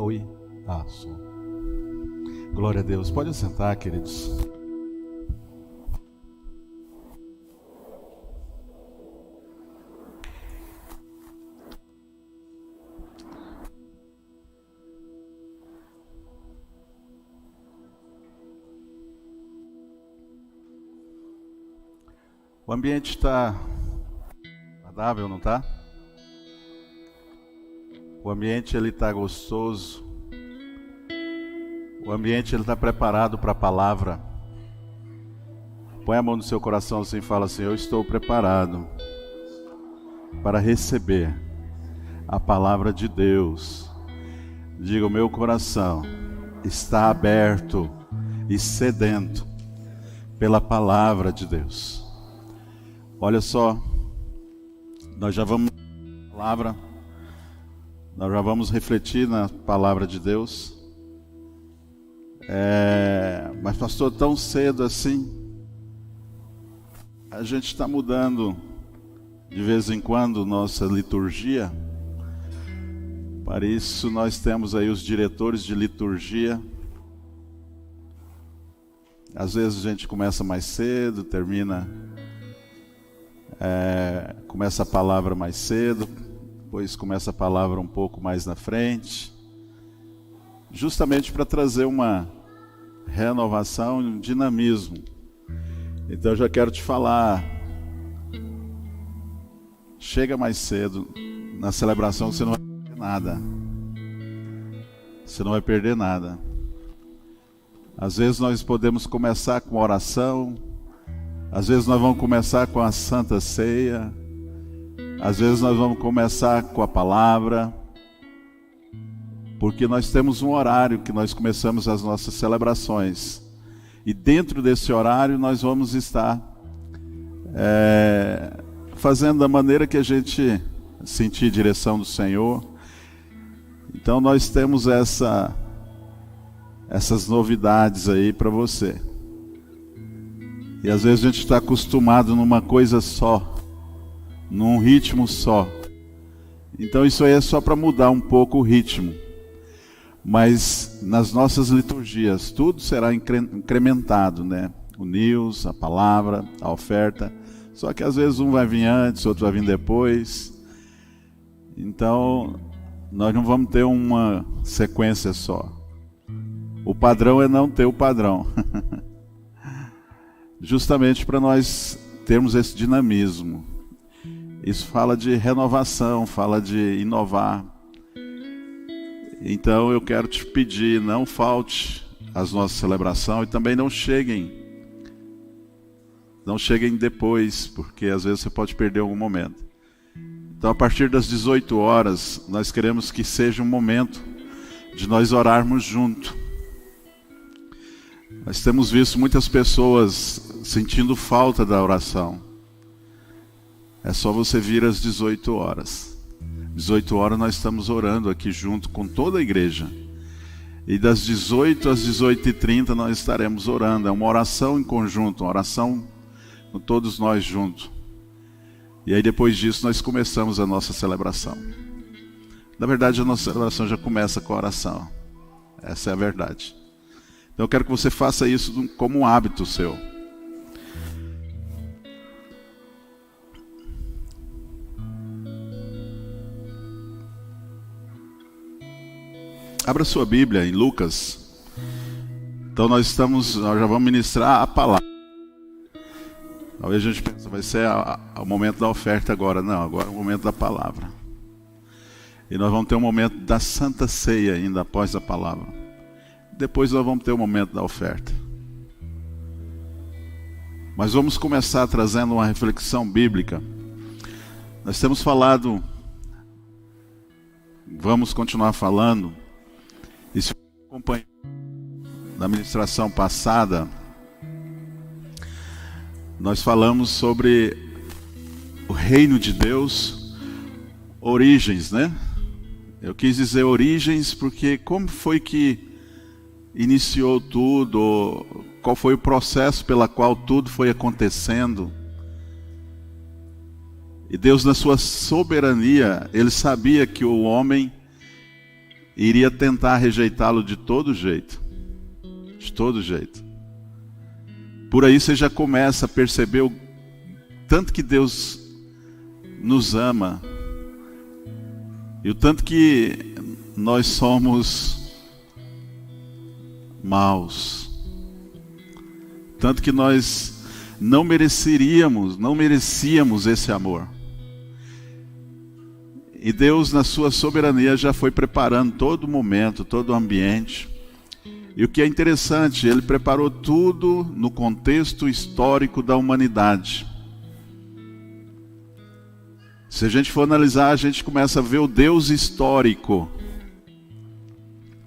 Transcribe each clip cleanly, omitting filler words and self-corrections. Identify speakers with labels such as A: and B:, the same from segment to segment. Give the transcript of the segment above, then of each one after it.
A: Oi? Som. Glória a Deus. Pode sentar, queridos. O ambiente está agradável, não está? O ambiente ele está gostoso. O ambiente ele está preparado para a palavra. Põe a mão no seu coração assim e fala assim: eu estou preparado para receber a palavra de Deus. Diga: o meu coração está aberto e sedento pela palavra de Deus. Olha só, nós já vamos refletir na palavra de Deus. Mas pastor, tão cedo assim? A gente está mudando de vez em quando nossa liturgia. Para isso nós temos aí os diretores de liturgia. Às vezes a gente começa mais cedo, começa a palavra mais cedo, depois começa a palavra um pouco mais na frente, justamente para trazer uma renovação, um dinamismo. Então eu já quero te falar, chega mais cedo na celebração, você não vai perder nada. Você não vai perder nada. Às vezes nós podemos começar com oração, às vezes nós vamos começar com a Santa Ceia, às vezes nós vamos começar com a palavra, porque nós temos um horário que nós começamos as nossas celebrações. E dentro desse horário nós vamos estar fazendo da maneira que a gente sentir direção do Senhor. Então nós temos essas novidades aí para você. E às vezes a gente está acostumado numa coisa só, num ritmo só. Então isso aí é só para mudar um pouco o ritmo. Mas nas nossas liturgias tudo será incrementado, né? O news, a palavra, a oferta. Só que às vezes um vai vir antes, outro vai vir depois. Então nós não vamos ter uma sequência só. O padrão é não ter o padrão. Justamente para nós termos esse dinamismo. Isso fala de renovação, fala de inovar. Então eu quero te pedir, não falte às nossas celebrações e também não cheguem depois, porque às vezes você pode perder algum momento. Então a partir das 18 horas, nós queremos que seja um momento de nós orarmos junto. Nós temos visto muitas pessoas sentindo falta da oração. É só você vir às 18 horas. 18 horas nós estamos orando aqui junto com toda a igreja. E das 18 às 18h30 nós estaremos orando. É uma oração em conjunto, uma oração com todos nós juntos. E aí depois disso nós começamos a nossa celebração. Na verdade a nossa celebração já começa com a oração. Essa é a verdade. Então eu quero que você faça isso como um hábito seu. Abra sua Bíblia em Lucas. Então nós já vamos ministrar a palavra. Talvez a gente pense, vai ser o momento da oferta agora. Não, agora é o momento da palavra. E nós vamos ter um momento da Santa Ceia ainda após a palavra. Depois nós vamos ter o momento da oferta. Mas vamos começar trazendo uma reflexão bíblica. Nós temos falado, vamos continuar falando. E se você acompanhou na ministração passada, nós falamos sobre o reino de Deus, origens, né? Eu quis dizer origens porque como foi que iniciou tudo, qual foi o processo pela qual tudo foi acontecendo. E Deus, na sua soberania, Ele sabia que o homem iria tentar rejeitá-lo de todo jeito. De todo jeito. Por aí você já começa a perceber o tanto que Deus nos ama e o tanto que nós somos maus, tanto que nós não merecíamos esse amor. E Deus, na sua soberania, já foi preparando todo o momento, todo o ambiente. E o que é interessante, Ele preparou tudo no contexto histórico da humanidade. Se a gente for analisar, a gente começa a ver o Deus histórico.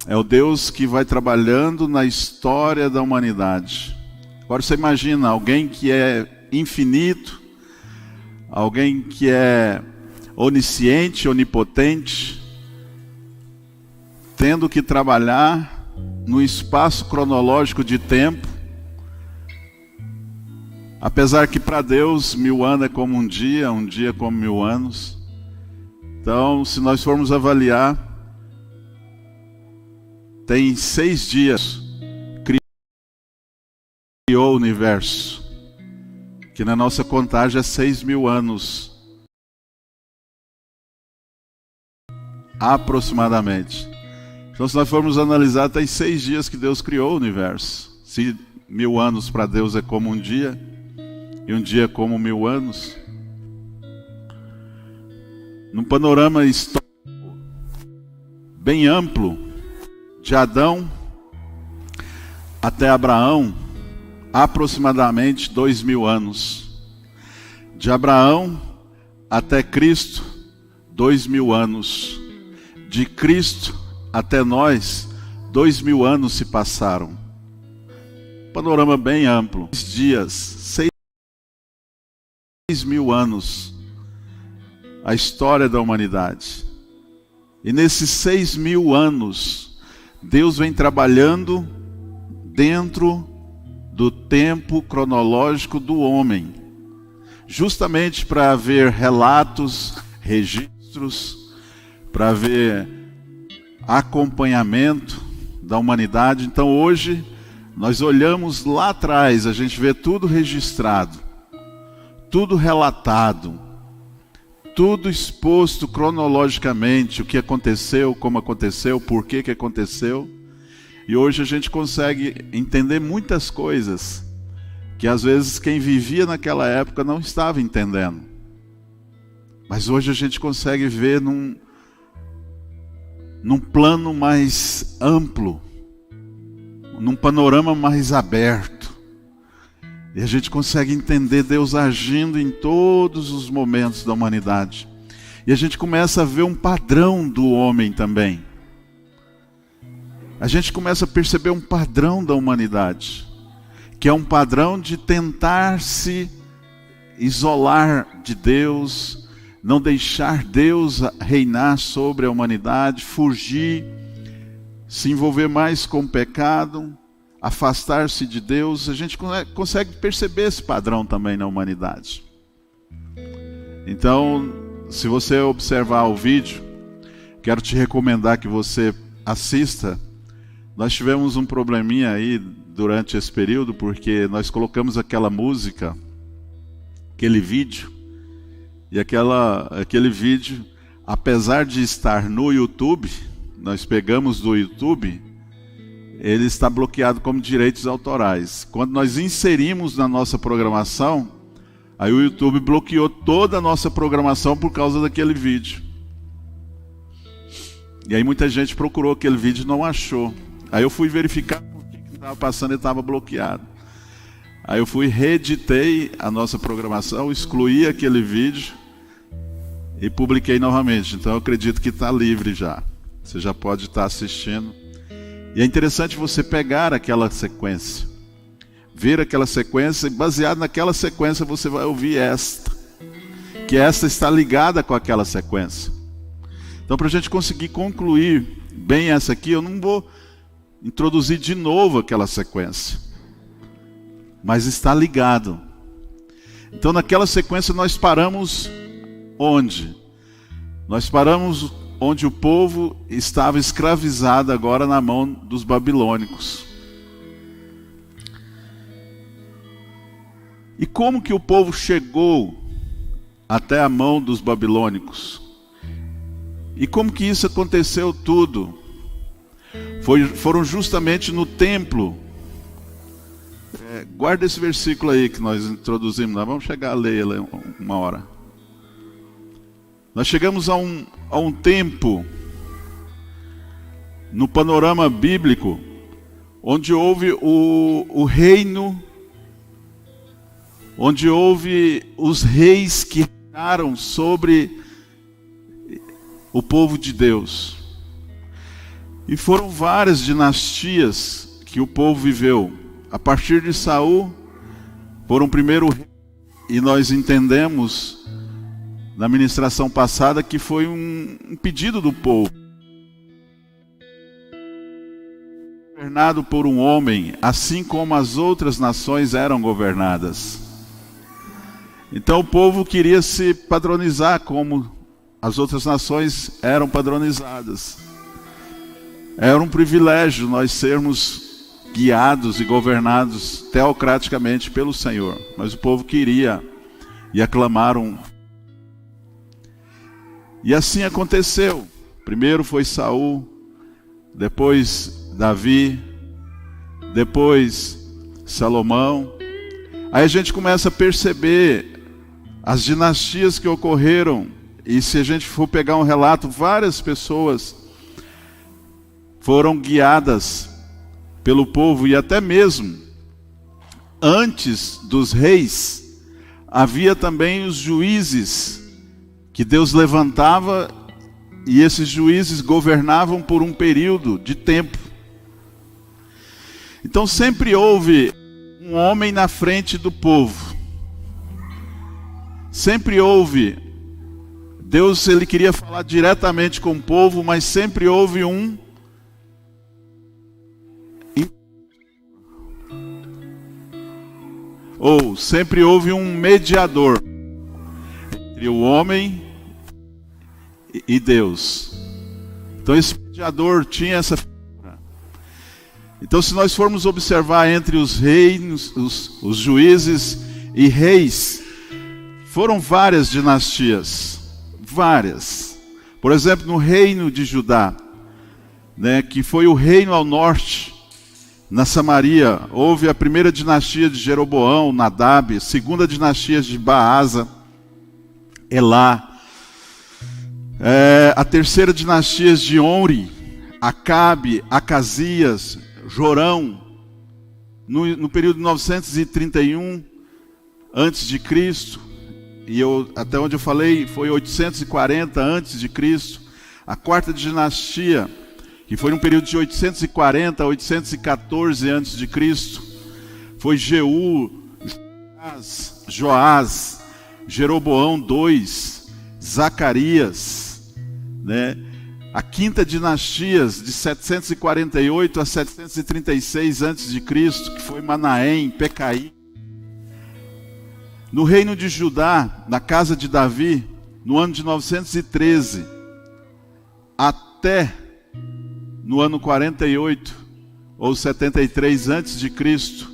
A: É o Deus que vai trabalhando na história da humanidade. Agora você imagina alguém que é infinito, alguém que é onisciente, onipotente, tendo que trabalhar no espaço cronológico de tempo. Apesar que para Deus 1000 anos é como um dia como 1000 anos. Então, se nós formos avaliar, tem 6 dias criou o universo, que na nossa contagem é 6.000 anos, aproximadamente. Então, se nós formos analisar, tem 6 dias que Deus criou o universo. Se 1000 anos para Deus é como um dia, e um dia como 1000 anos. Num panorama histórico bem amplo, de Adão até Abraão, aproximadamente 2000 anos. De Abraão até Cristo, 2000 anos. De Cristo até nós, 2000 anos se passaram. Panorama bem amplo. Dias, 6.000 anos, a história da humanidade. E nesses 6.000 anos, Deus vem trabalhando dentro do tempo cronológico do homem, justamente para haver relatos, registros, para haver acompanhamento da humanidade. Então hoje, nós olhamos lá atrás, a gente vê tudo registrado, tudo relatado, tudo exposto cronologicamente, o que aconteceu, como aconteceu, por que aconteceu. E hoje a gente consegue entender muitas coisas que às vezes quem vivia naquela época não estava entendendo. Mas hoje a gente consegue ver num plano mais amplo, num panorama mais aberto. E a gente consegue entender Deus agindo em todos os momentos da humanidade. E a gente começa a ver um padrão do homem também. A gente começa a perceber um padrão da humanidade, que é um padrão de tentar se isolar de Deus, não deixar Deus reinar sobre a humanidade, fugir, se envolver mais com o pecado, afastar-se de Deus. A gente consegue perceber esse padrão também na humanidade. Então, se você observar o vídeo, quero te recomendar que você assista. Nós tivemos um probleminha aí durante esse período, porque nós colocamos aquela música, aquele vídeo, e aquele vídeo, apesar de estar no YouTube, nós pegamos do YouTube, ele está bloqueado como direitos autorais. Quando nós inserimos na nossa programação, aí o YouTube bloqueou toda a nossa programação por causa daquele vídeo. E aí muita gente procurou aquele vídeo e não achou. Aí eu fui verificar por que estava passando e estava bloqueado. Aí eu fui, reeditei a nossa programação, excluí aquele vídeo e publiquei novamente. Então eu acredito que está livre já. Você já pode estar assistindo. E é interessante você pegar aquela sequência, ver aquela sequência, e baseado naquela sequência você vai ouvir esta, que esta está ligada com aquela sequência. Então, para a gente conseguir concluir bem essa aqui, eu não vou introduzir de novo aquela sequência, mas está ligado. Então, naquela sequência nós paramos onde? Nós paramos onde o povo estava escravizado agora na mão dos babilônicos. E como que o povo chegou até a mão dos babilônicos? E como que isso aconteceu tudo? Foram justamente no templo. Guarda esse versículo aí que nós introduzimos. Nós vamos chegar a ler ele uma hora. Nós chegamos a um tempo, no panorama bíblico, onde houve o reino, onde houve os reis que reinaram sobre o povo de Deus. E foram várias dinastias que o povo viveu. A partir de Saul, foram primeiro, e nós entendemos na ministração passada que foi um pedido do povo. Governado por um homem, assim como as outras nações eram governadas. Então o povo queria se padronizar como as outras nações eram padronizadas. Era um privilégio nós sermos guiados e governados teocraticamente pelo Senhor. Mas o povo queria e aclamaram. E assim aconteceu. Primeiro foi Saul, depois Davi, depois Salomão. Aí a gente começa a perceber as dinastias que ocorreram. E se a gente for pegar um relato, várias pessoas foram guiadas pelo povo, e até mesmo antes dos reis havia também os juízes que Deus levantava, e esses juízes governavam por um período de tempo. Então sempre houve um homem na frente do povo. Sempre houve. Deus, ele queria falar diretamente com o povo, mas sempre houve sempre houve um mediador entre o homem e Deus. Então esse mediador tinha essa figura. Então se nós formos observar entre os reinos, os juízes e reis, foram várias dinastias. Várias. Por exemplo, no reino de Judá, que foi o reino ao norte, na Samaria, houve a primeira dinastia de Jeroboão, Nadab, segunda dinastia de Baasa, Elá, a terceira dinastia de Omri, Acabe, Acasias, Jorão, no período de 931 antes de Cristo, e até onde eu falei foi 840 antes de Cristo. A quarta dinastia, que foi um período de 840 a 814 antes de Cristo, foi Jeú, Joás, Jeroboão II, Zacarias, A quinta dinastia, de 748 a 736 antes de Cristo, que foi Manaém, Pecaí. No reino de Judá, na casa de Davi, no ano de 913 até no ano 48 ou 73 antes de Cristo,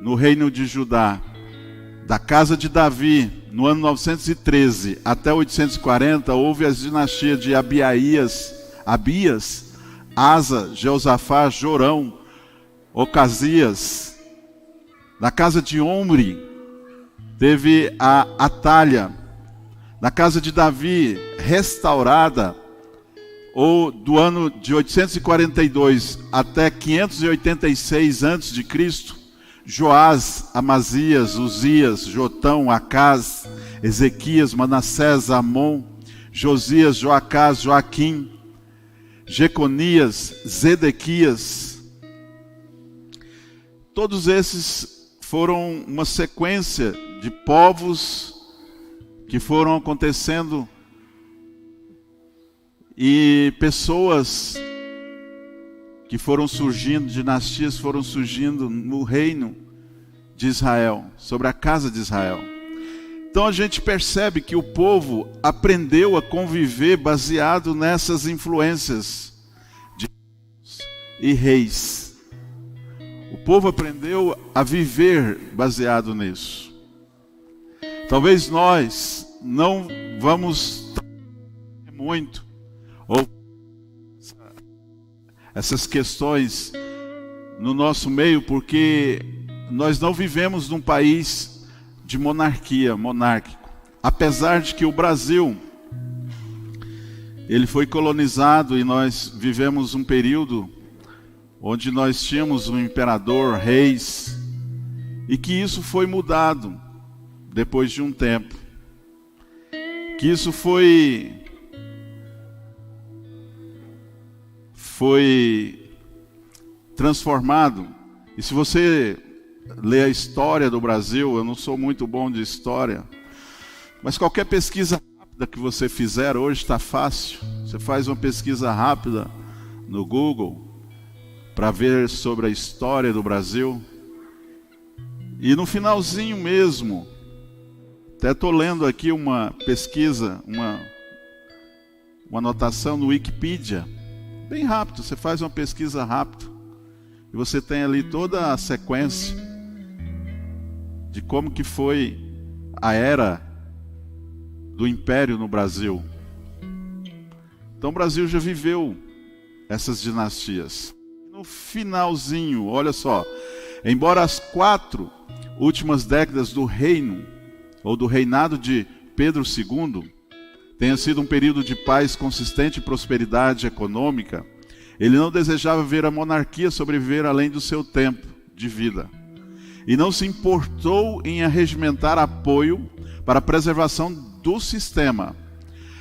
A: no reino de Judá, da casa de Davi, no ano 913 até 840, houve as dinastias de Abias, Asa, Jeosafá, Jorão, Ocasias. Na casa de Omri, teve a Atalha. Na casa de Davi, restaurada, ou do ano de 842 até 586 a.C., Joás, Amazias, Uzias, Jotão, Acás, Ezequias, Manassés, Amon, Josias, Joacás, Joaquim, Jeconias, Zedequias. Todos esses foram uma sequência de povos que foram acontecendo e pessoas que foram surgindo, dinastias foram surgindo no reino de Israel, sobre a casa de Israel. Então a gente percebe que o povo aprendeu a conviver baseado nessas influências de Deus e reis. O povo aprendeu a viver baseado nisso. Talvez nós não vamos muito ou essas questões no nosso meio, porque nós não vivemos num país de monarquia, monárquico. Apesar de que o Brasil, ele foi colonizado e nós vivemos um período onde nós tínhamos um imperador, reis, e que isso foi mudado depois de um tempo. Que isso foi transformado. E se você ler a história do Brasil, eu não sou muito bom de história, mas qualquer pesquisa rápida que você fizer hoje está fácil. Você faz uma pesquisa rápida no Google para ver sobre a história do Brasil. E no finalzinho mesmo, até estou lendo aqui uma pesquisa, uma anotação no Wikipedia, bem rápido. Você faz uma pesquisa rápida e você tem ali toda a sequência de como que foi a era do Império no Brasil. Então o Brasil já viveu essas dinastias. No finalzinho, olha só, embora as 4 últimas décadas do reino, ou do reinado de Pedro II, tenha sido um período de paz consistente e prosperidade econômica, ele não desejava ver a monarquia sobreviver além do seu tempo de vida. E não se importou em arregimentar apoio para a preservação do sistema.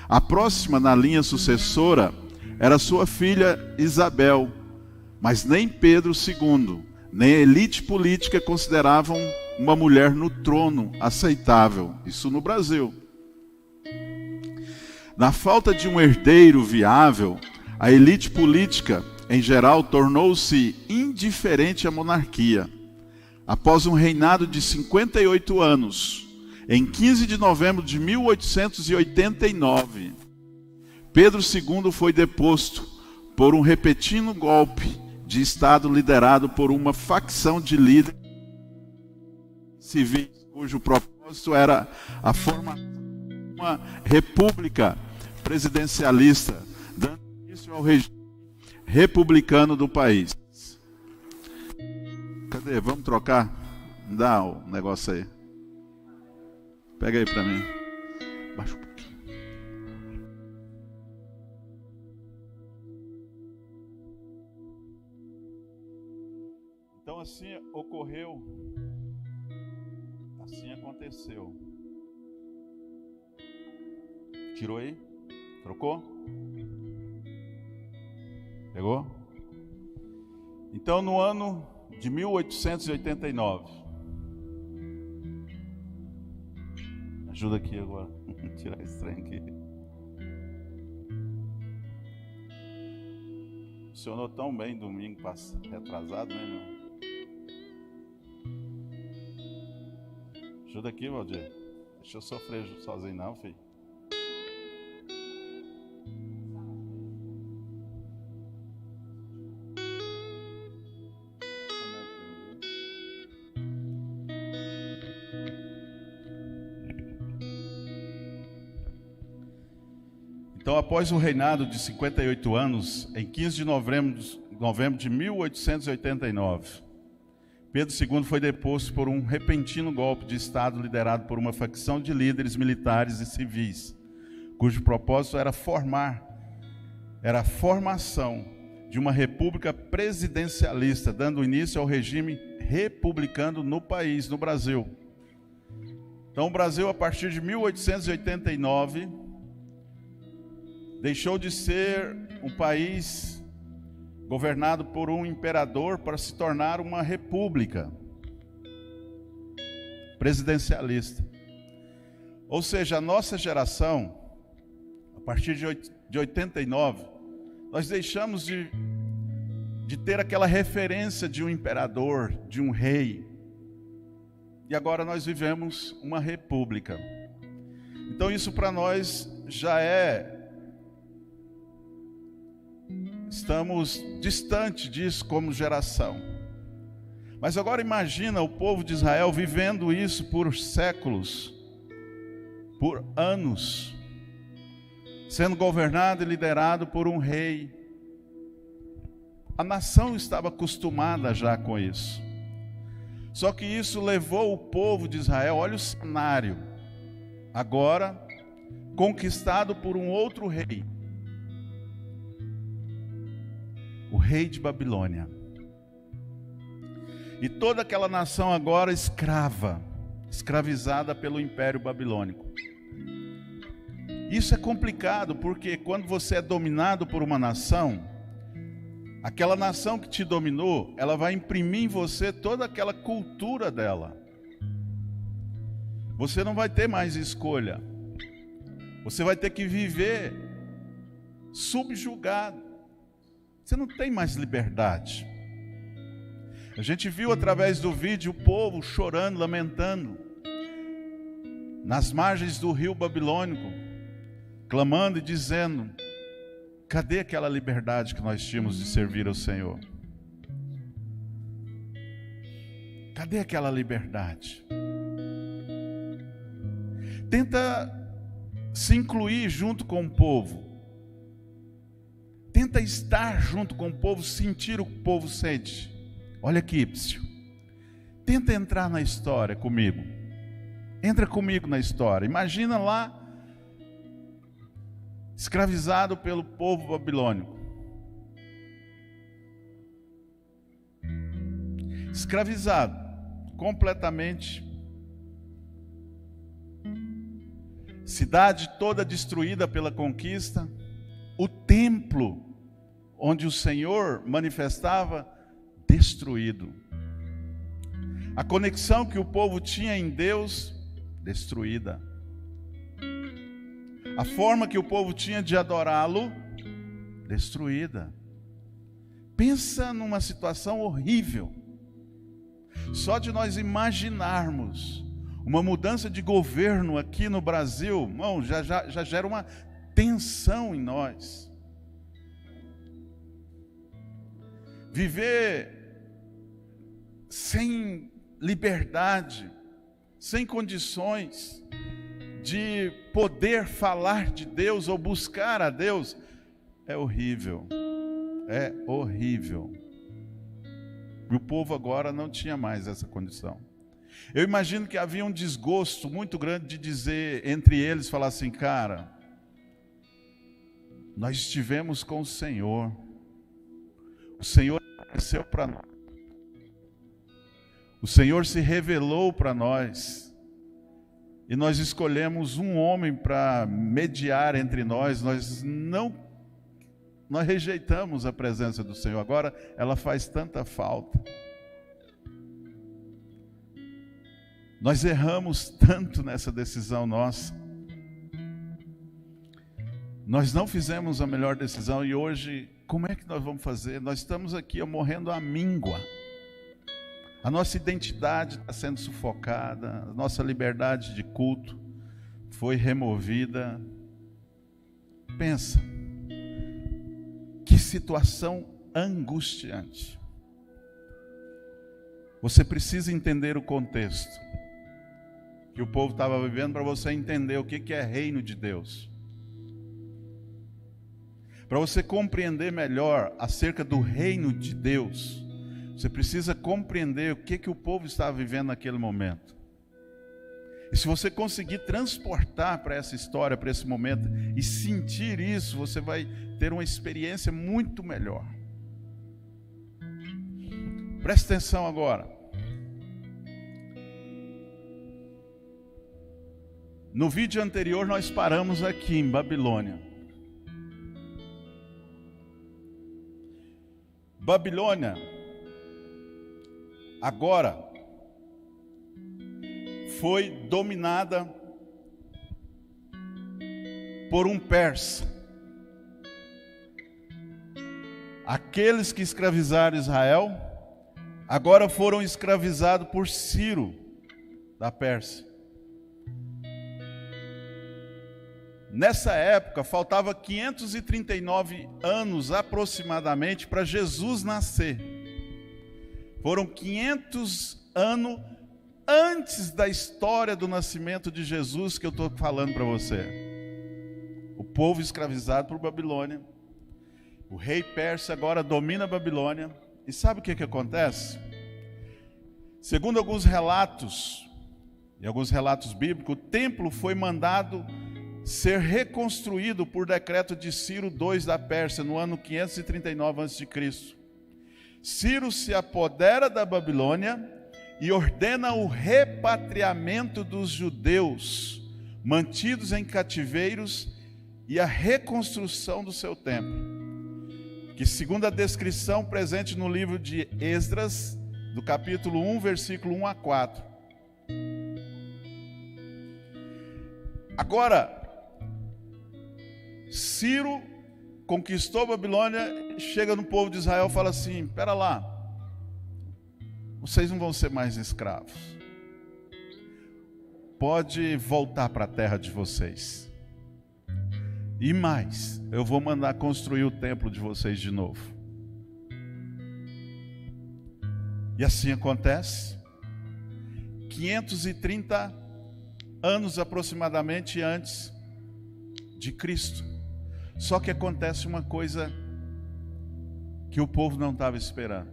A: A próxima na linha sucessora era sua filha Isabel, mas nem Pedro II, nem a elite política consideravam uma mulher no trono aceitável. Isso no Brasil. Na falta de um herdeiro viável, a elite política, em geral, tornou-se indiferente à monarquia. Após um reinado de 58 anos, em 15 de novembro de 1889, Pedro II foi deposto por um repentino golpe de Estado liderado por uma facção de líderes civis, cujo propósito era a formação de uma república presidencialista, dando início ao regime republicano do país. Cadê? Vamos trocar? Dá o negócio aí. Pega aí para mim. Baixa um pouquinho. Então assim ocorreu, assim aconteceu. Tirou aí? Trocou? Pegou? Então no ano de 1889, ajuda aqui agora, tirar esse trem aqui. Funcionou tão bem domingo retrasado, né, meu? Ajuda aqui, Valdir. Deixa eu sofrer sozinho não, filho. Então, após o reinado de 58 anos, em 15 de novembro de 1889, Pedro II foi deposto por um repentino golpe de Estado liderado por uma facção de líderes militares e civis, cujo propósito era a formação de uma república presidencialista, dando início ao regime republicano no país, no Brasil. Então, o Brasil, a partir de 1889, deixou de ser um país governado por um imperador para se tornar uma república presidencialista. Ou seja, a nossa geração, a partir de 89, nós deixamos de ter aquela referência de um imperador, de um rei. E agora nós vivemos uma república. Então isso para nós estamos distante disso como geração. Mas agora imagina o povo de Israel vivendo isso por séculos, por anos, sendo governado e liderado por um rei. A nação estava acostumada já com isso. Só que isso levou o povo de Israel, olha o cenário, agora conquistado por um outro rei, o rei de Babilônia. E toda aquela nação agora escravizada pelo Império Babilônico. Isso é complicado, porque quando você é dominado por uma nação, aquela nação que te dominou, ela vai imprimir em você toda aquela cultura dela. Você não vai ter mais escolha. Você vai ter que viver subjugado. Você não tem mais liberdade. A gente viu através do vídeo o povo chorando, lamentando, nas margens do rio Babilônico, clamando e dizendo: cadê aquela liberdade que nós tínhamos de servir ao Senhor? Cadê aquela liberdade? Tenta se incluir junto com o povo. Tenta estar junto com o povo, sentir o que o povo sente. Olha aqui, Psio. Tenta entrar na história comigo. Entra comigo na história. Imagina lá, escravizado pelo povo babilônico. Escravizado, completamente. Cidade toda destruída pela conquista. O templo onde o Senhor manifestava, destruído. A conexão que o povo tinha em Deus, destruída. A forma que o povo tinha de adorá-lo, destruída. Pensa numa situação horrível. Só de nós imaginarmos uma mudança de governo aqui no Brasil, irmão, já gera uma tensão em nós. Viver sem liberdade, sem condições de poder falar de Deus ou buscar a Deus, é horrível. É horrível. E o povo agora não tinha mais essa condição. Eu imagino que havia um desgosto muito grande de dizer entre eles, falar assim: cara, nós estivemos com o Senhor apareceu para nós, o Senhor se revelou para nós, e nós escolhemos um homem para mediar entre nós. Nós rejeitamos a presença do Senhor, agora ela faz tanta falta. Nós erramos tanto nessa decisão nossa. Nós não fizemos a melhor decisão e hoje, como é que nós vamos fazer? Nós estamos aqui morrendo à míngua. A nossa identidade está sendo sufocada, a nossa liberdade de culto foi removida. Pensa, que situação angustiante. Você precisa entender o contexto que o povo estava vivendo para você entender o que é reino de Deus. Para você compreender melhor acerca do reino de Deus, você precisa compreender o que o povo estava vivendo naquele momento. E se você conseguir transportar para essa história, para esse momento, e sentir isso, você vai ter uma experiência muito melhor. Preste atenção agora. No vídeo anterior nós paramos aqui em Babilônia. Babilônia, agora, foi dominada por um persa. Aqueles que escravizaram Israel, agora foram escravizados por Ciro, da Pérsia. Nessa época, faltava 539 anos aproximadamente para Jesus nascer. Foram 500 anos antes da história do nascimento de Jesus que eu estou falando para você. O povo escravizado por Babilônia. O rei Pérsia agora domina a Babilônia. E sabe o que acontece? Segundo alguns relatos, e alguns relatos bíblicos, o templo foi mandado ser reconstruído por decreto de Ciro II da Pérsia, no ano 539 a.C. Ciro se apodera da Babilônia e ordena o repatriamento dos judeus mantidos em cativeiros e a reconstrução do seu templo, que segundo a descrição presente no livro de Esdras, do capítulo 1, versículo 1 a 4. Agora, Ciro conquistou a Babilônia, chega no povo de Israel e fala assim: espera lá, vocês não vão ser mais escravos, pode voltar para a terra de vocês, e mais, eu vou mandar construir o templo de vocês de novo. E assim acontece. 530 anos aproximadamente antes de Cristo. Só que acontece uma coisa que o povo não estava esperando.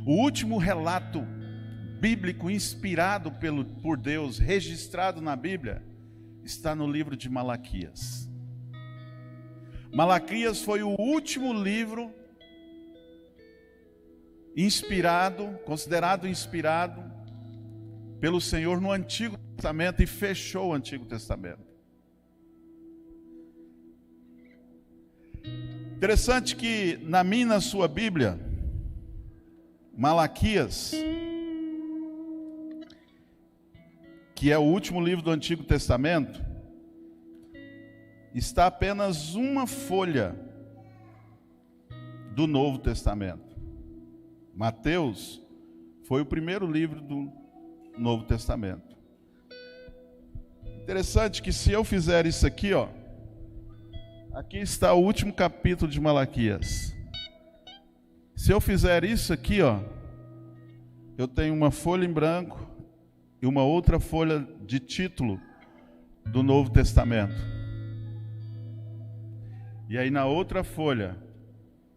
A: O último relato bíblico inspirado por Deus, registrado na Bíblia, está no livro de Malaquias. Malaquias foi o último livro considerado inspirado pelo Senhor no Antigo Testamento, e fechou o Antigo Testamento. Interessante que na minha e na sua Bíblia, Malaquias, que é o último livro do Antigo Testamento, está apenas uma folha do Novo Testamento. Mateus foi o primeiro livro do Novo Testamento. Interessante que se eu fizer isso aqui, ó, aqui está o último capítulo de Malaquias. Se eu fizer isso aqui, ó, eu tenho uma folha em branco e uma outra folha de título do Novo Testamento. E aí na outra folha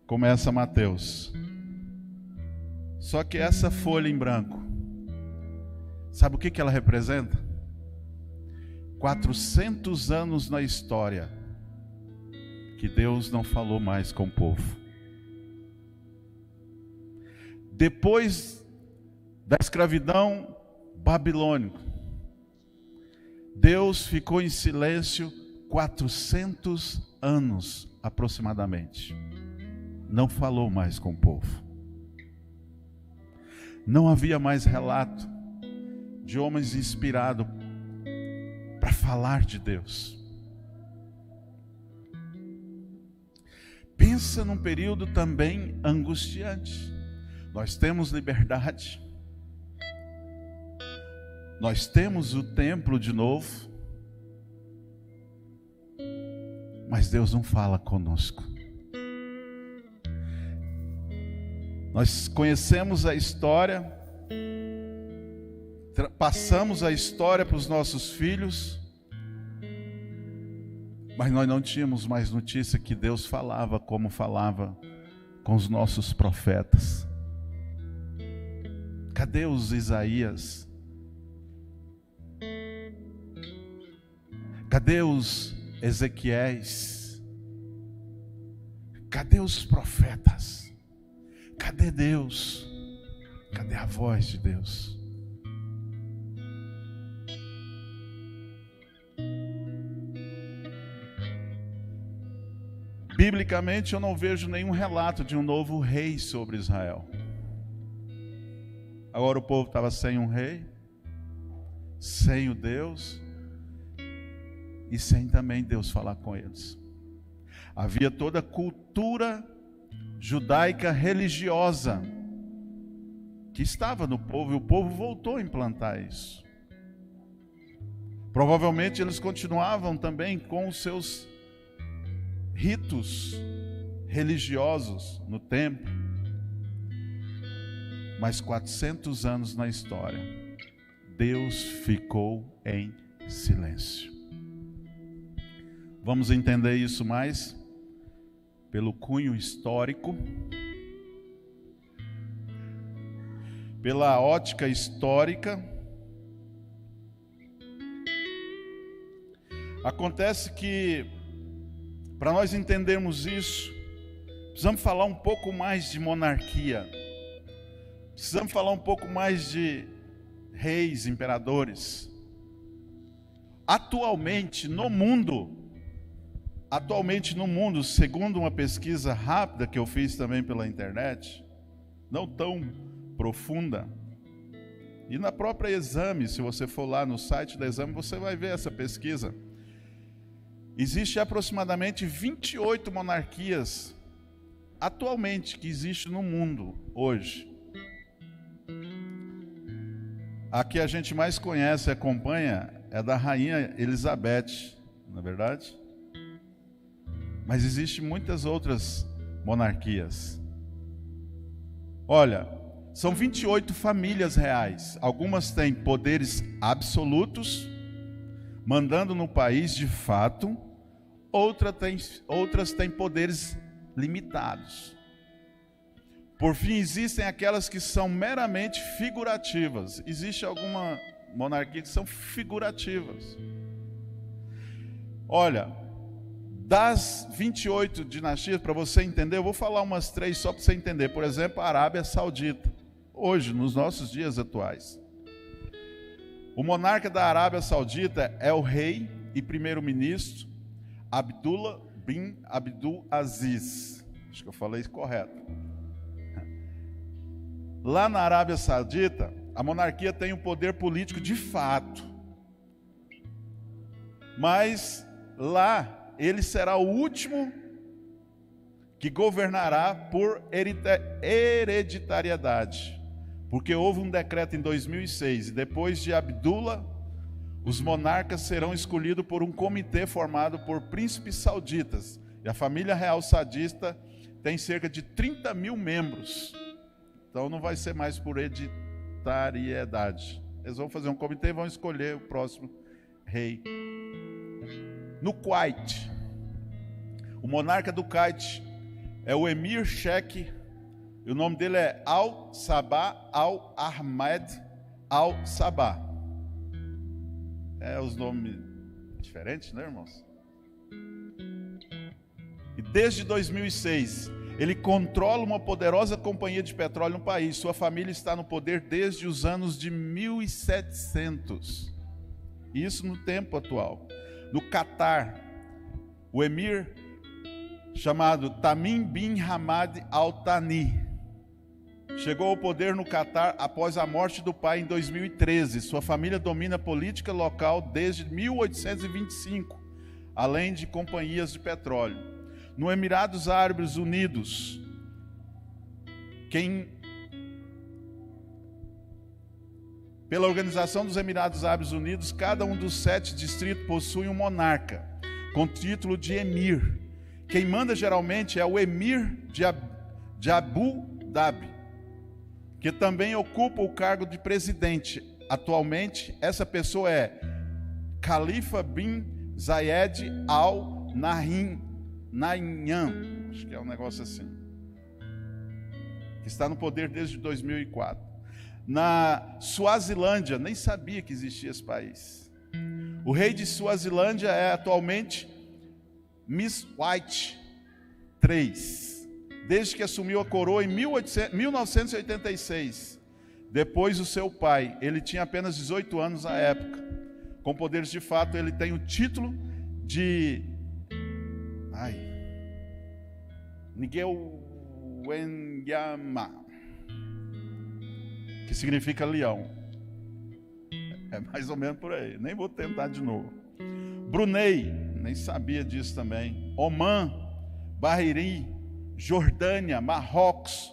A: começa Mateus. Só que essa folha em branco, sabe o que ela representa? 400 anos na história que Deus não falou mais com o povo. Depois da escravidão babilônica, Deus ficou em silêncio 400 anos aproximadamente. Não falou mais com o povo. Não havia mais relato de homens inspirados para falar de Deus. Pensa num período também angustiante. Nós temos liberdade, nós temos o templo de novo, mas Deus não fala conosco. Nós conhecemos a história, passamos a história para os nossos filhos, mas nós não tínhamos mais notícia que Deus falava como falava com os nossos profetas. Cadê os Isaías? Cadê os Ezequiéis? Cadê os profetas? Cadê Deus? Cadê a voz de Deus? Biblicamente eu não vejo nenhum relato de um novo rei sobre Israel. Agora o povo estava sem um rei, sem o Deus, e sem também Deus falar com eles. Havia toda a cultura judaica religiosa que estava no povo, e o povo voltou a implantar isso. Provavelmente eles continuavam também com os seus ritos religiosos no templo. Mas 400 anos na história, Deus ficou em silêncio. Vamos entender isso mais pelo cunho histórico, pela ótica histórica. Acontece que, para nós entendermos isso, precisamos falar um pouco mais de monarquia. Precisamos falar um pouco mais de reis, imperadores. Atualmente no mundo, segundo uma pesquisa rápida que eu fiz também pela internet, não tão profunda, e na própria Exame, se você for lá no site da Exame, você vai ver essa pesquisa. Existe aproximadamente 28 monarquias atualmente que existem no mundo hoje. A que a gente mais conhece e acompanha é da Rainha Elizabeth, não é verdade? Mas existem muitas outras monarquias. Olha, são 28 famílias reais. Algumas têm poderes absolutos, mandando no país de fato. Outras têm poderes limitados. Por fim, existem aquelas que são meramente figurativas. Existe alguma monarquia que são figurativas. Olha, das 28 dinastias, para você entender, eu vou falar umas 3 só para você entender. Por exemplo, a Arábia Saudita, hoje, nos nossos dias atuais. O monarca da Arábia Saudita é o rei e primeiro-ministro Abdullah bin Abdul Aziz. Acho que eu falei isso correto. Lá na Arábia Saudita, a monarquia tem um poder político de fato. Mas lá ele será o último que governará por hereditariedade. Porque houve um decreto em 2006, e depois de Abdullah, os monarcas serão escolhidos por um comitê formado por príncipes sauditas. E a família real saudita tem cerca de 30 mil membros. Então não vai ser mais por hereditariedade. Eles vão fazer um comitê e vão escolher o próximo rei. No Kuwait, o monarca do Kuwait é o Emir Sheikh, e o nome dele é Al-Sabah Al-Ahmed Al-Sabah. Os nomes diferentes, né, irmãos? E desde 2006, ele controla uma poderosa companhia de petróleo no país. Sua família está no poder desde os anos de 1700. Isso no tempo atual. No Catar, o emir chamado Tamim bin Hamad Al Thani chegou ao poder no Catar após a morte do pai em 2013. Sua família domina a política local desde 1825, além de companhias de petróleo. No Emirados Árabes Unidos, pela Organização dos Emirados Árabes Unidos, cada um dos 7 distritos possui um monarca, com título de emir. Quem manda geralmente é o emir de Abu Dhabi, que também ocupa o cargo de presidente. Atualmente, essa pessoa é Khalifa bin Zayed Al Nahyan, acho que é um negócio assim, que está no poder desde 2004. Na Suazilândia, nem sabia que existia esse país. O rei de Suazilândia é atualmente Miss White III, desde que assumiu a coroa em 1986. Depois do seu pai, ele tinha apenas 18 anos à época. Com poderes de fato, ele tem o título de Nigel Wenyama, que significa leão. É mais ou menos por aí. Nem vou tentar de novo. Brunei, nem sabia disso também. Omã, Bahrein, Jordânia, Marrocos,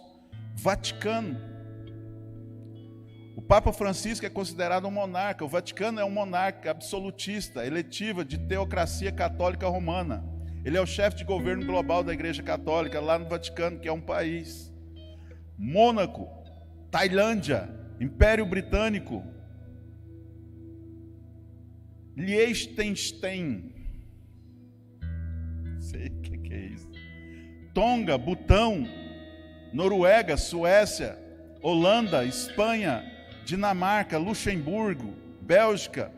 A: Vaticano. O Papa Francisco é considerado um monarca. O Vaticano é um monarca absolutista, eletiva, de teocracia católica romana. Ele é o chefe de governo global da Igreja Católica, lá no Vaticano, que é um país. Mônaco, Tailândia, Império Britânico, Liechtenstein, não sei o que é isso. Tonga, Butão, Noruega, Suécia, Holanda, Espanha, Dinamarca, Luxemburgo, Bélgica,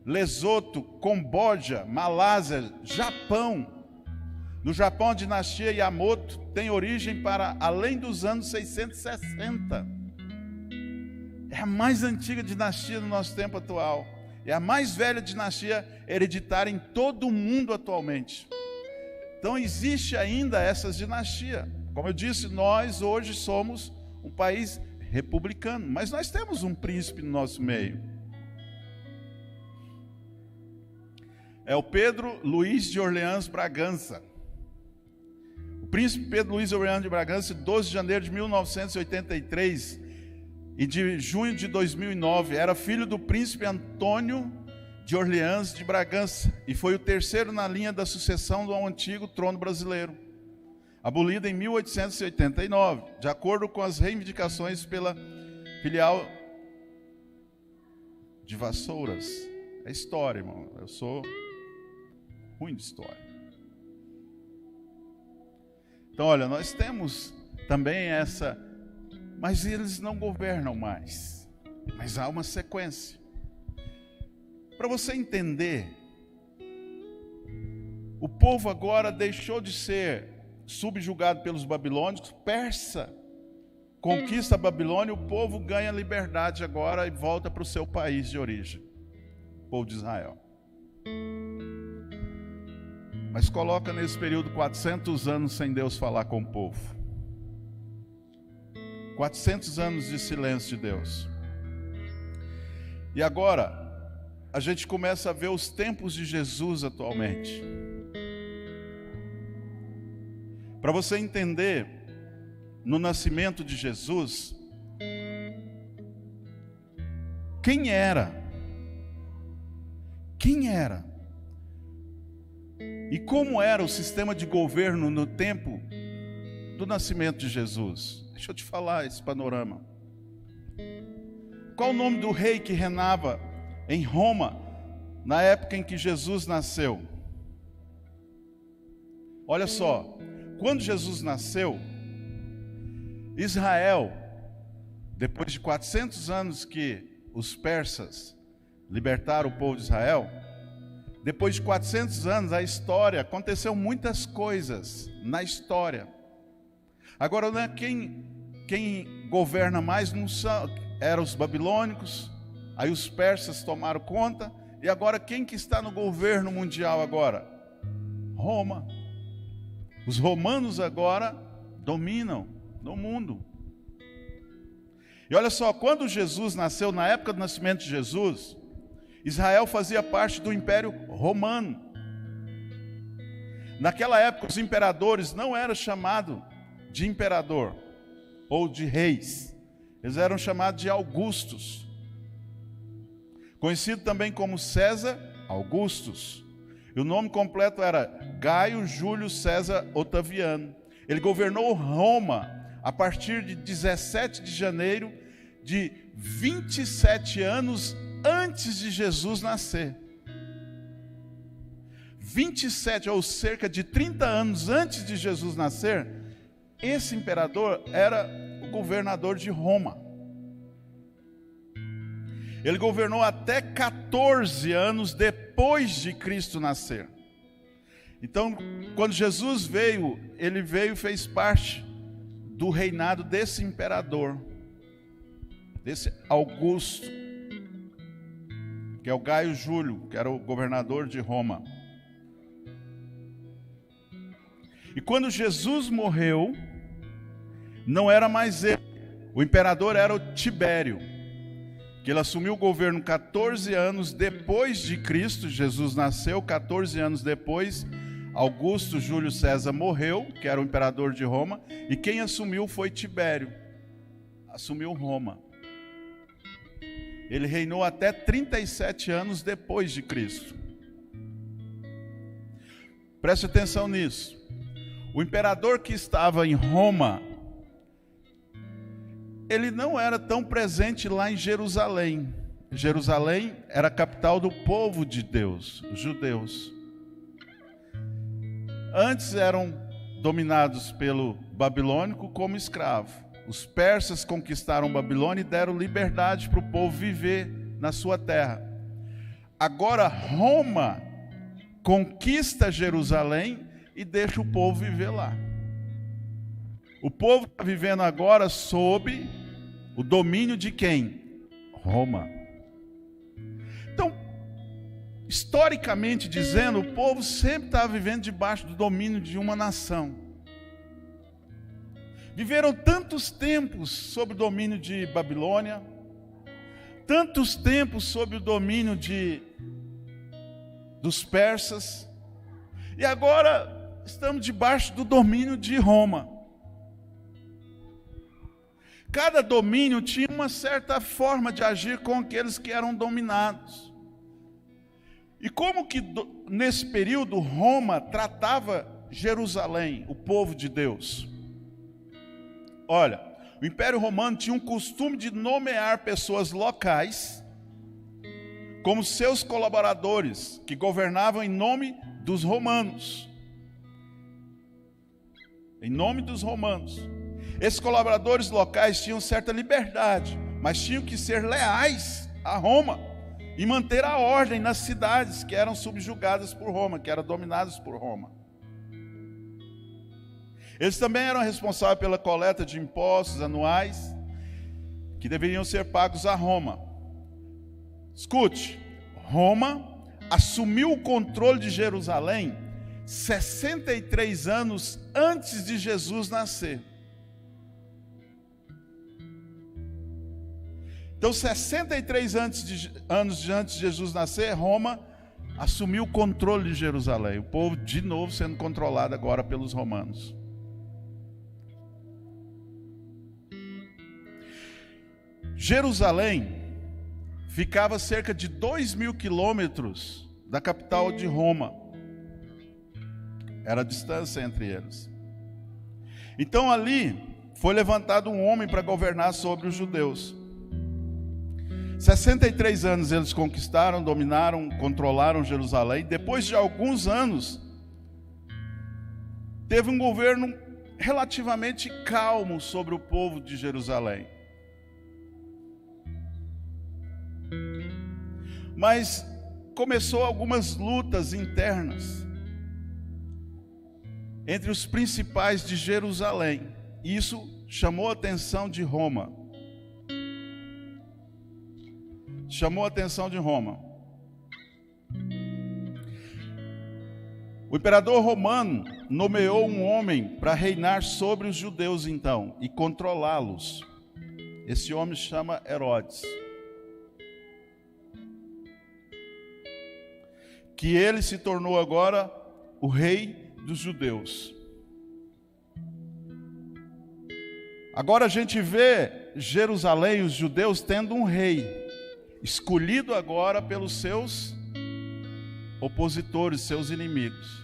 A: Lesoto, Camboja, Malásia, Japão. No Japão, a dinastia Yamato tem origem para além dos anos 660. É a mais antiga dinastia do nosso tempo atual. É a mais velha dinastia hereditária em todo o mundo atualmente. Então existe ainda essas dinastias. Como eu disse, nós hoje somos um país republicano, mas nós temos um príncipe no nosso meio. É o Pedro Luís de Orleans Bragança. O príncipe Pedro Luís de Orleans de Bragança, 12 de janeiro de 1983 e de junho de 2009, era filho do príncipe Antônio de Orleans de Bragança e foi o terceiro na linha da sucessão do antigo trono brasileiro, abolida em 1889, de acordo com as reivindicações pela filial de Vassouras. É história, irmão. Eu sou ruim de história. Então, olha, nós temos também essa, mas eles não governam mais. Mas há uma sequência. Para você entender, o povo agora deixou de ser subjugado pelos babilônicos, persa conquista a Babilônia, o povo ganha liberdade agora e volta para o seu país de origem, o povo de Israel. Mas coloca nesse período 400 anos sem Deus falar com o povo. 400 anos de silêncio de Deus. E agora, a gente começa a ver os tempos de Jesus atualmente. Para você entender, no nascimento de Jesus, quem era? E como era o sistema de governo no tempo do nascimento de Jesus? Deixa eu te falar esse panorama. Qual o nome do rei que reinava em Roma na época em que Jesus nasceu? Olha só, quando Jesus nasceu, Israel, depois de 400 anos que os persas libertaram o povo de Israel, depois de 400 anos, a história, aconteceu muitas coisas na história. Agora, né, quem governa mais não são, eram os babilônicos, aí os persas tomaram conta, e agora quem que está no governo mundial agora? Roma. Os romanos agora dominam no mundo. E olha só, quando Jesus nasceu, na época do nascimento de Jesus, Israel fazia parte do Império Romano. Naquela época, os imperadores não eram chamados de imperador ou de reis. Eles eram chamados de Augustos. Conhecido também como César Augustus. E o nome completo era Gaio Júlio César Otaviano. Ele governou Roma a partir de 17 de janeiro de 27 anos antes de Jesus nascer. 27, ou cerca de 30 anos antes de Jesus nascer, esse imperador era o governador de Roma. Ele governou até 14 anos depois de Cristo nascer. Então, quando Jesus veio, ele veio e fez parte do reinado desse imperador, desse Augusto, que é o Gaio Júlio, que era o governador de Roma. E quando Jesus morreu, não era mais ele, o imperador era o Tibério, que ele assumiu o governo 14 anos depois de Cristo. Jesus nasceu, 14 anos depois, Augusto Júlio César morreu, que era o imperador de Roma, e quem assumiu foi Tibério, assumiu Roma. ele reinou até 37 anos depois de Cristo. Preste atenção nisso. O imperador que estava em Roma, ele não era tão presente lá em Jerusalém. Jerusalém era a capital do povo de Deus, os judeus. Antes eram dominados pelo babilônico como escravo. Os persas conquistaram Babilônia e deram liberdade para o povo viver na sua terra. Agora Roma conquista Jerusalém e deixa o povo viver lá. O povo está vivendo agora sob o domínio de quem? Roma. Então, historicamente dizendo, o povo sempre estava vivendo debaixo do domínio de uma nação. Viveram tantos tempos sob o domínio de Babilônia, tantos tempos sob o domínio dos persas, e agora estamos debaixo do domínio de Roma. Cada domínio tinha uma certa forma de agir com aqueles que eram dominados. E como que nesse período Roma tratava Jerusalém, o povo de Deus? Olha, o Império Romano tinha um costume de nomear pessoas locais como seus colaboradores, que governavam em nome dos romanos. Em nome dos romanos. Esses colaboradores locais tinham certa liberdade, mas tinham que ser leais a Roma e manter a ordem nas cidades que eram subjugadas por Roma, que eram dominadas por Roma. Eles também eram responsáveis pela coleta de impostos anuais que deveriam ser pagos a Roma. Escute, Roma assumiu o controle de Jerusalém 63 anos antes de Jesus nascer. Então, 63 anos antes de Jesus nascer, Roma assumiu o controle de Jerusalém. O povo, de novo, sendo controlado agora pelos romanos. Jerusalém ficava a cerca de 2.000 quilômetros da capital de Roma. Era a distância entre eles. Então ali foi levantado um homem para governar sobre os judeus. 63 anos eles conquistaram, dominaram, controlaram Jerusalém. Depois de alguns anos, teve um governo relativamente calmo sobre o povo de Jerusalém. Mas começou algumas lutas internas entre os principais de Jerusalém. Isso chamou a atenção de Roma. Chamou a atenção de Roma. O imperador romano nomeou um homem para reinar sobre os judeus então e controlá-los. Esse homem se chama Herodes. Que ele se tornou agora o rei dos judeus. Agora a gente vê Jerusalém, os judeus, tendo um rei, escolhido agora pelos seus opositores, seus inimigos.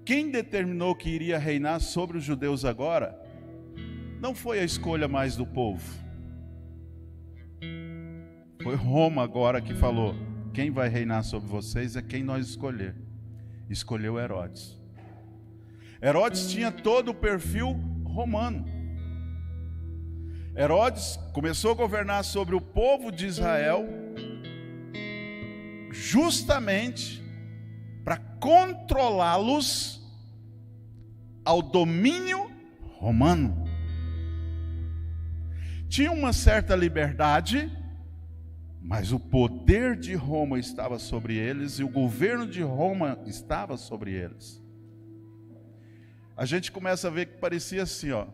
A: Quem determinou que iria reinar sobre os judeus agora, não foi a escolha mais do povo. Foi Roma agora que falou: quem vai reinar sobre vocês é quem nós escolher. Escolheu Herodes. Herodes tinha todo o perfil romano. Herodes começou a governar sobre o povo de Israel justamente para controlá-los ao domínio romano. Tinha uma certa liberdade, mas o poder de Roma estava sobre eles e o governo de Roma estava sobre eles. A gente começa a ver que parecia assim, ó,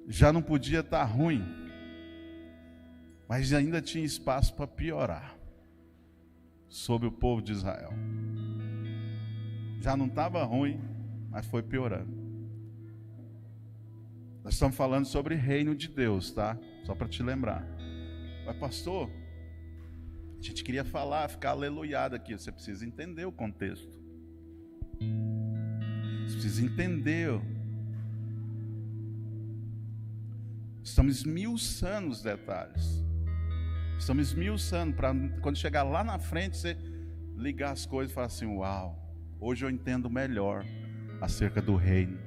A: já não podia estar ruim, mas ainda tinha espaço para piorar sobre o povo de Israel. Já não estava ruim, mas foi piorando. Nós estamos falando sobre reino de Deus, tá? Só para te lembrar.
B: Mas pastor, a gente queria falar, ficar aleluiado aqui. Você precisa entender o contexto. Você precisa entender. Estamos esmiuçando os detalhes. Estamos esmiuçando para quando chegar lá na frente você ligar as coisas e falar assim: uau, hoje eu entendo melhor acerca do reino.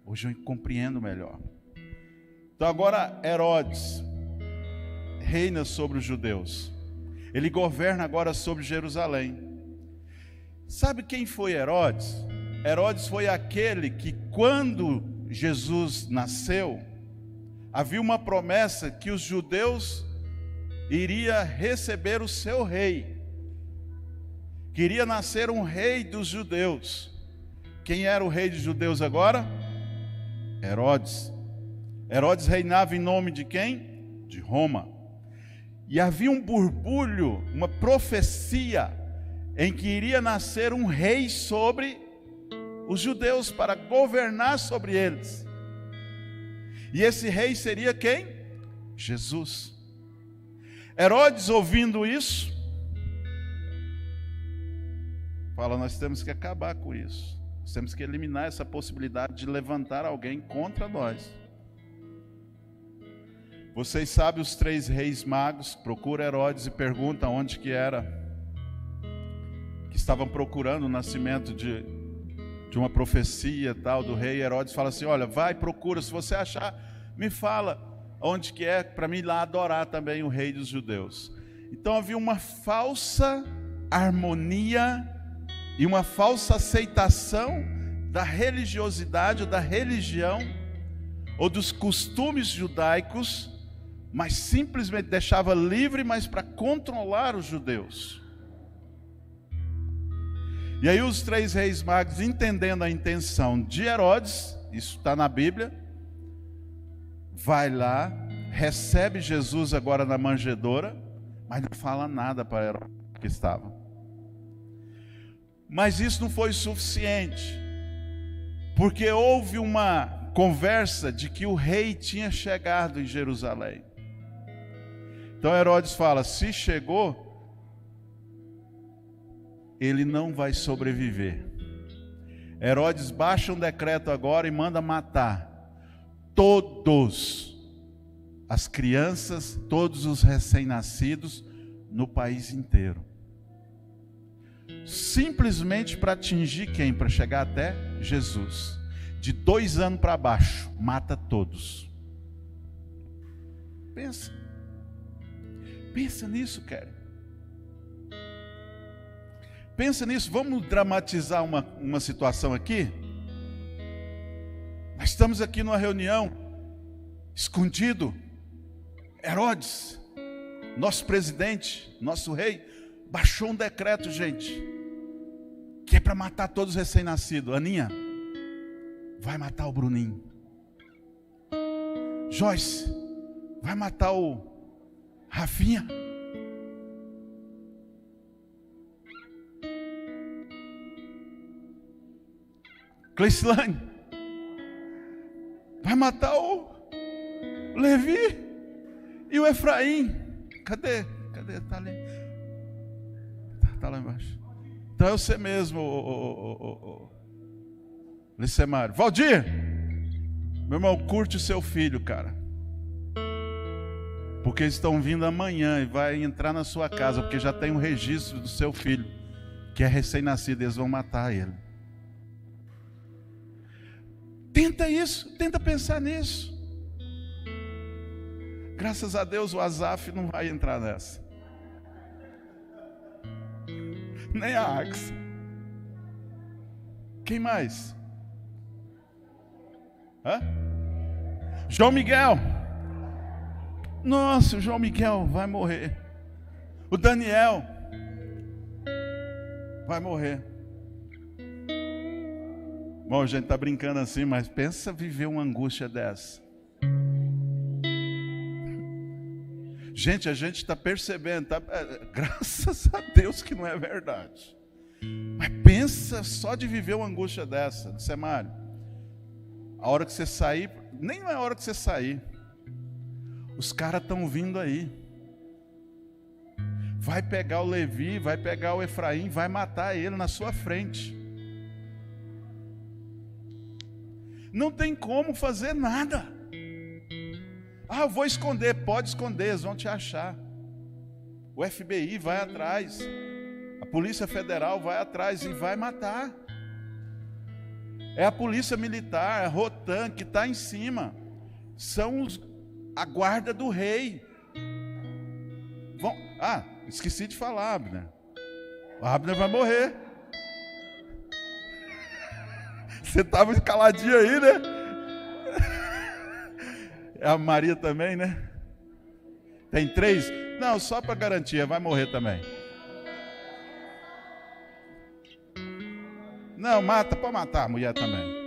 B: Hoje eu compreendo melhor. Então agora Herodes reina sobre os judeus. Ele governa agora sobre Jerusalém. Sabe quem foi Herodes? Herodes foi aquele que, quando Jesus nasceu, havia uma promessa que os judeus iriam receber o seu rei. Queria nascer um rei dos judeus. Quem era o rei dos judeus agora? Herodes. Herodes reinava em nome de quem? De Roma. E havia um borbulho, uma profecia, em que iria nascer um rei sobre os judeus, para governar sobre eles. E esse rei seria quem? Jesus. Herodes, ouvindo isso, fala: nós temos que acabar com isso. Nós temos que eliminar essa possibilidade de levantar alguém contra nós. Vocês sabem, os 3 reis magos procuram Herodes e perguntam onde que era, que estavam procurando o nascimento de uma profecia tal do rei. Herodes fala assim: olha, vai, procura, se você achar, me fala onde que é, para mim ir lá adorar também o rei dos judeus. Então havia uma falsa harmonia e uma falsa aceitação da religiosidade ou da religião ou dos costumes judaicos, mas simplesmente deixava livre, mas para controlar os judeus. E aí os 3 reis magos, entendendo a intenção de Herodes, isso está na Bíblia, vai lá, recebe Jesus agora na manjedoura, mas não fala nada para Herodes que estava. Mas isso não foi suficiente, porque houve uma conversa de que o rei tinha chegado em Jerusalém. Então Herodes fala: se chegou, ele não vai sobreviver. Herodes baixa um decreto agora e manda matar todos as crianças, todos os recém-nascidos no país inteiro. Simplesmente para atingir quem? Para chegar até Jesus. De 2 anos para baixo, mata todos. Pensa nisso, Kelly. Pensa nisso. Vamos dramatizar uma situação aqui. Nós estamos aqui numa reunião, escondido. Herodes, nosso presidente, nosso rei, baixou um decreto, gente, que é para matar todos os recém-nascidos. Aninha, vai matar o Bruninho. Joyce, vai matar o Rafinha. Cleislane, vai matar o Levi e o Efraim. Cadê? Está ali. Está lá embaixo. Então é você mesmo, Licemário. Valdir, meu irmão, curte o seu filho, cara. Porque eles estão vindo amanhã e vai entrar na sua casa, porque já tem um registro do seu filho, que é recém-nascido, eles vão matar ele. Tenta isso, tenta pensar nisso. Graças a Deus o Azaf não vai entrar nessa. Nem a Axe. Quem mais? João Miguel. Nossa, o João Miguel vai morrer. O Daniel vai morrer. Bom, a gente está brincando assim, mas pensa viver uma angústia dessa. Gente, a gente está percebendo, graças a Deus que não é verdade. Mas pensa só de viver uma angústia dessa, Semário. A hora que você sair, nem é a hora que você sair. Os caras estão vindo aí. Vai pegar o Levi, vai pegar o Efraim, vai matar ele na sua frente. Não tem como fazer nada. Ah, eu vou esconder. Pode esconder, eles vão te achar. O FBI vai atrás. A Polícia Federal vai atrás e vai matar. É a Polícia Militar, a Rotan que está em cima. São a guarda do rei. Esqueci de falar, Abner. O Abner vai morrer. Você estava caladinho aí, né? A Maria também, né? Tem 3? Não, só para garantia, vai morrer também. Não, mata, pode matar a mulher também.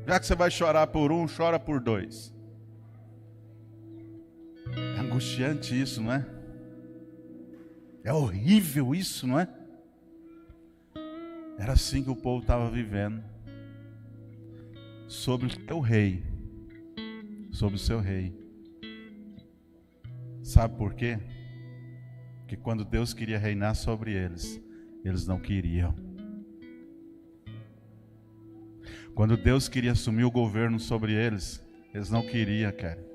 B: Já que você vai chorar por um, chora por 2. É angustiante isso, não é? É horrível isso, não é? Era assim que o povo estava vivendo. Sobre o seu rei. Sobre o seu rei. Sabe por quê? Porque quando Deus queria reinar sobre eles, eles não queriam. Quando Deus queria assumir o governo sobre eles, eles não queriam, cara.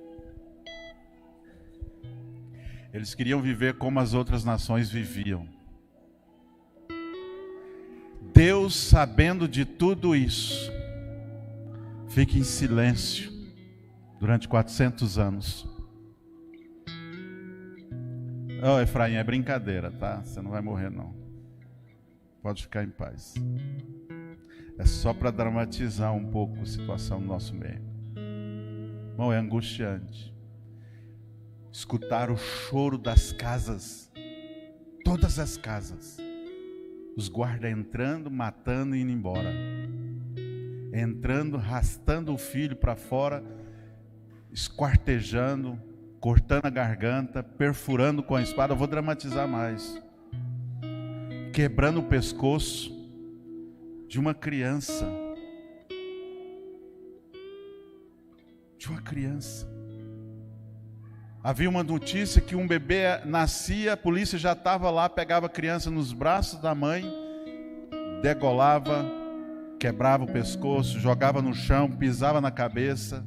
B: Eles queriam viver como as outras nações viviam. Deus, sabendo de tudo isso, fica em silêncio durante 400 anos. Oh, Efraim, é brincadeira, tá? Você não vai morrer, não. Pode ficar em paz. É só para dramatizar um pouco a situação do nosso meio. Bom, é angustiante. Escutar o choro das casas. Todas as casas. Os guardas entrando, matando e indo embora. Entrando, arrastando o filho para fora, esquartejando, cortando a garganta, perfurando com a espada. Eu vou dramatizar mais. Quebrando o pescoço de uma criança. De uma criança. Havia uma notícia que um bebê nascia, a polícia já estava lá, pegava a criança nos braços da mãe, degolava, quebrava o pescoço, jogava no chão, pisava na cabeça.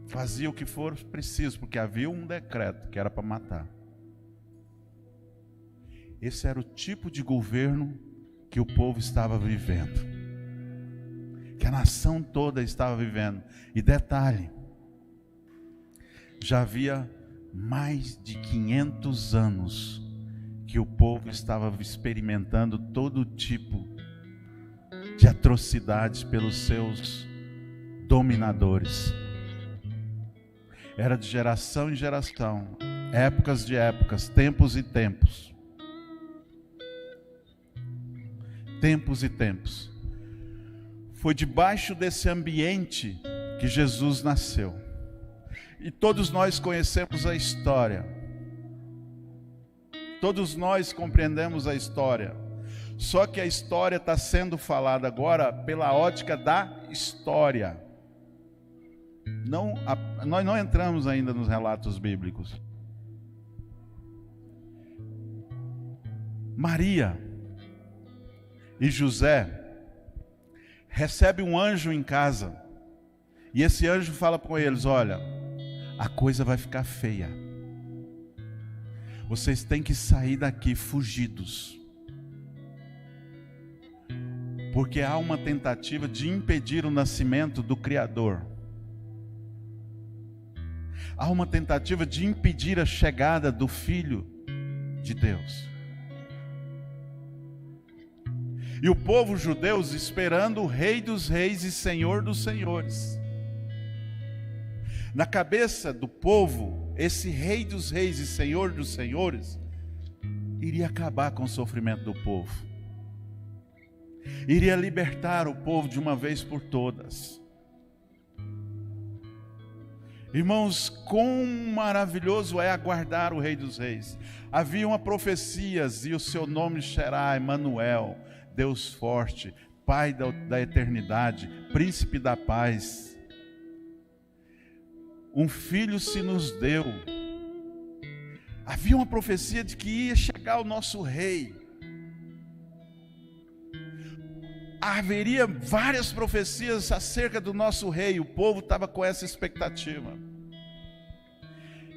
B: Fazia o que for preciso, porque havia um decreto que era para matar. Esse era o tipo de governo que o povo estava vivendo. Que a nação toda estava vivendo. E detalhe, já havia mais de 500 anos que o povo estava experimentando todo tipo de atrocidades pelos seus dominadores. Era de geração em geração, épocas de épocas, tempos e tempos. Tempos e tempos. Foi debaixo desse ambiente que Jesus nasceu. E todos nós conhecemos a história. Todos nós compreendemos a história. Só que a história está sendo falada agora pela ótica da história. Nós não entramos ainda nos relatos bíblicos. Maria e José recebem um anjo em casa. E esse anjo fala com eles: olha, a coisa vai ficar feia. Vocês têm que sair daqui fugidos. Porque há uma tentativa de impedir o nascimento do Criador. Há uma tentativa de impedir a chegada do Filho de Deus. E o povo judeu esperando o Rei dos Reis e Senhor dos Senhores. Na cabeça do povo, esse Rei dos Reis e Senhor dos Senhores iria acabar com o sofrimento do povo. Iria libertar o povo de uma vez por todas. Irmãos, quão maravilhoso é aguardar o Rei dos Reis. Haviam profecias e o seu nome será Emanuel, Deus forte, Pai da eternidade, Príncipe da paz. Um filho se nos deu. Havia uma profecia de que ia chegar o nosso rei. Haveria várias profecias acerca do nosso rei. O povo estava com essa expectativa.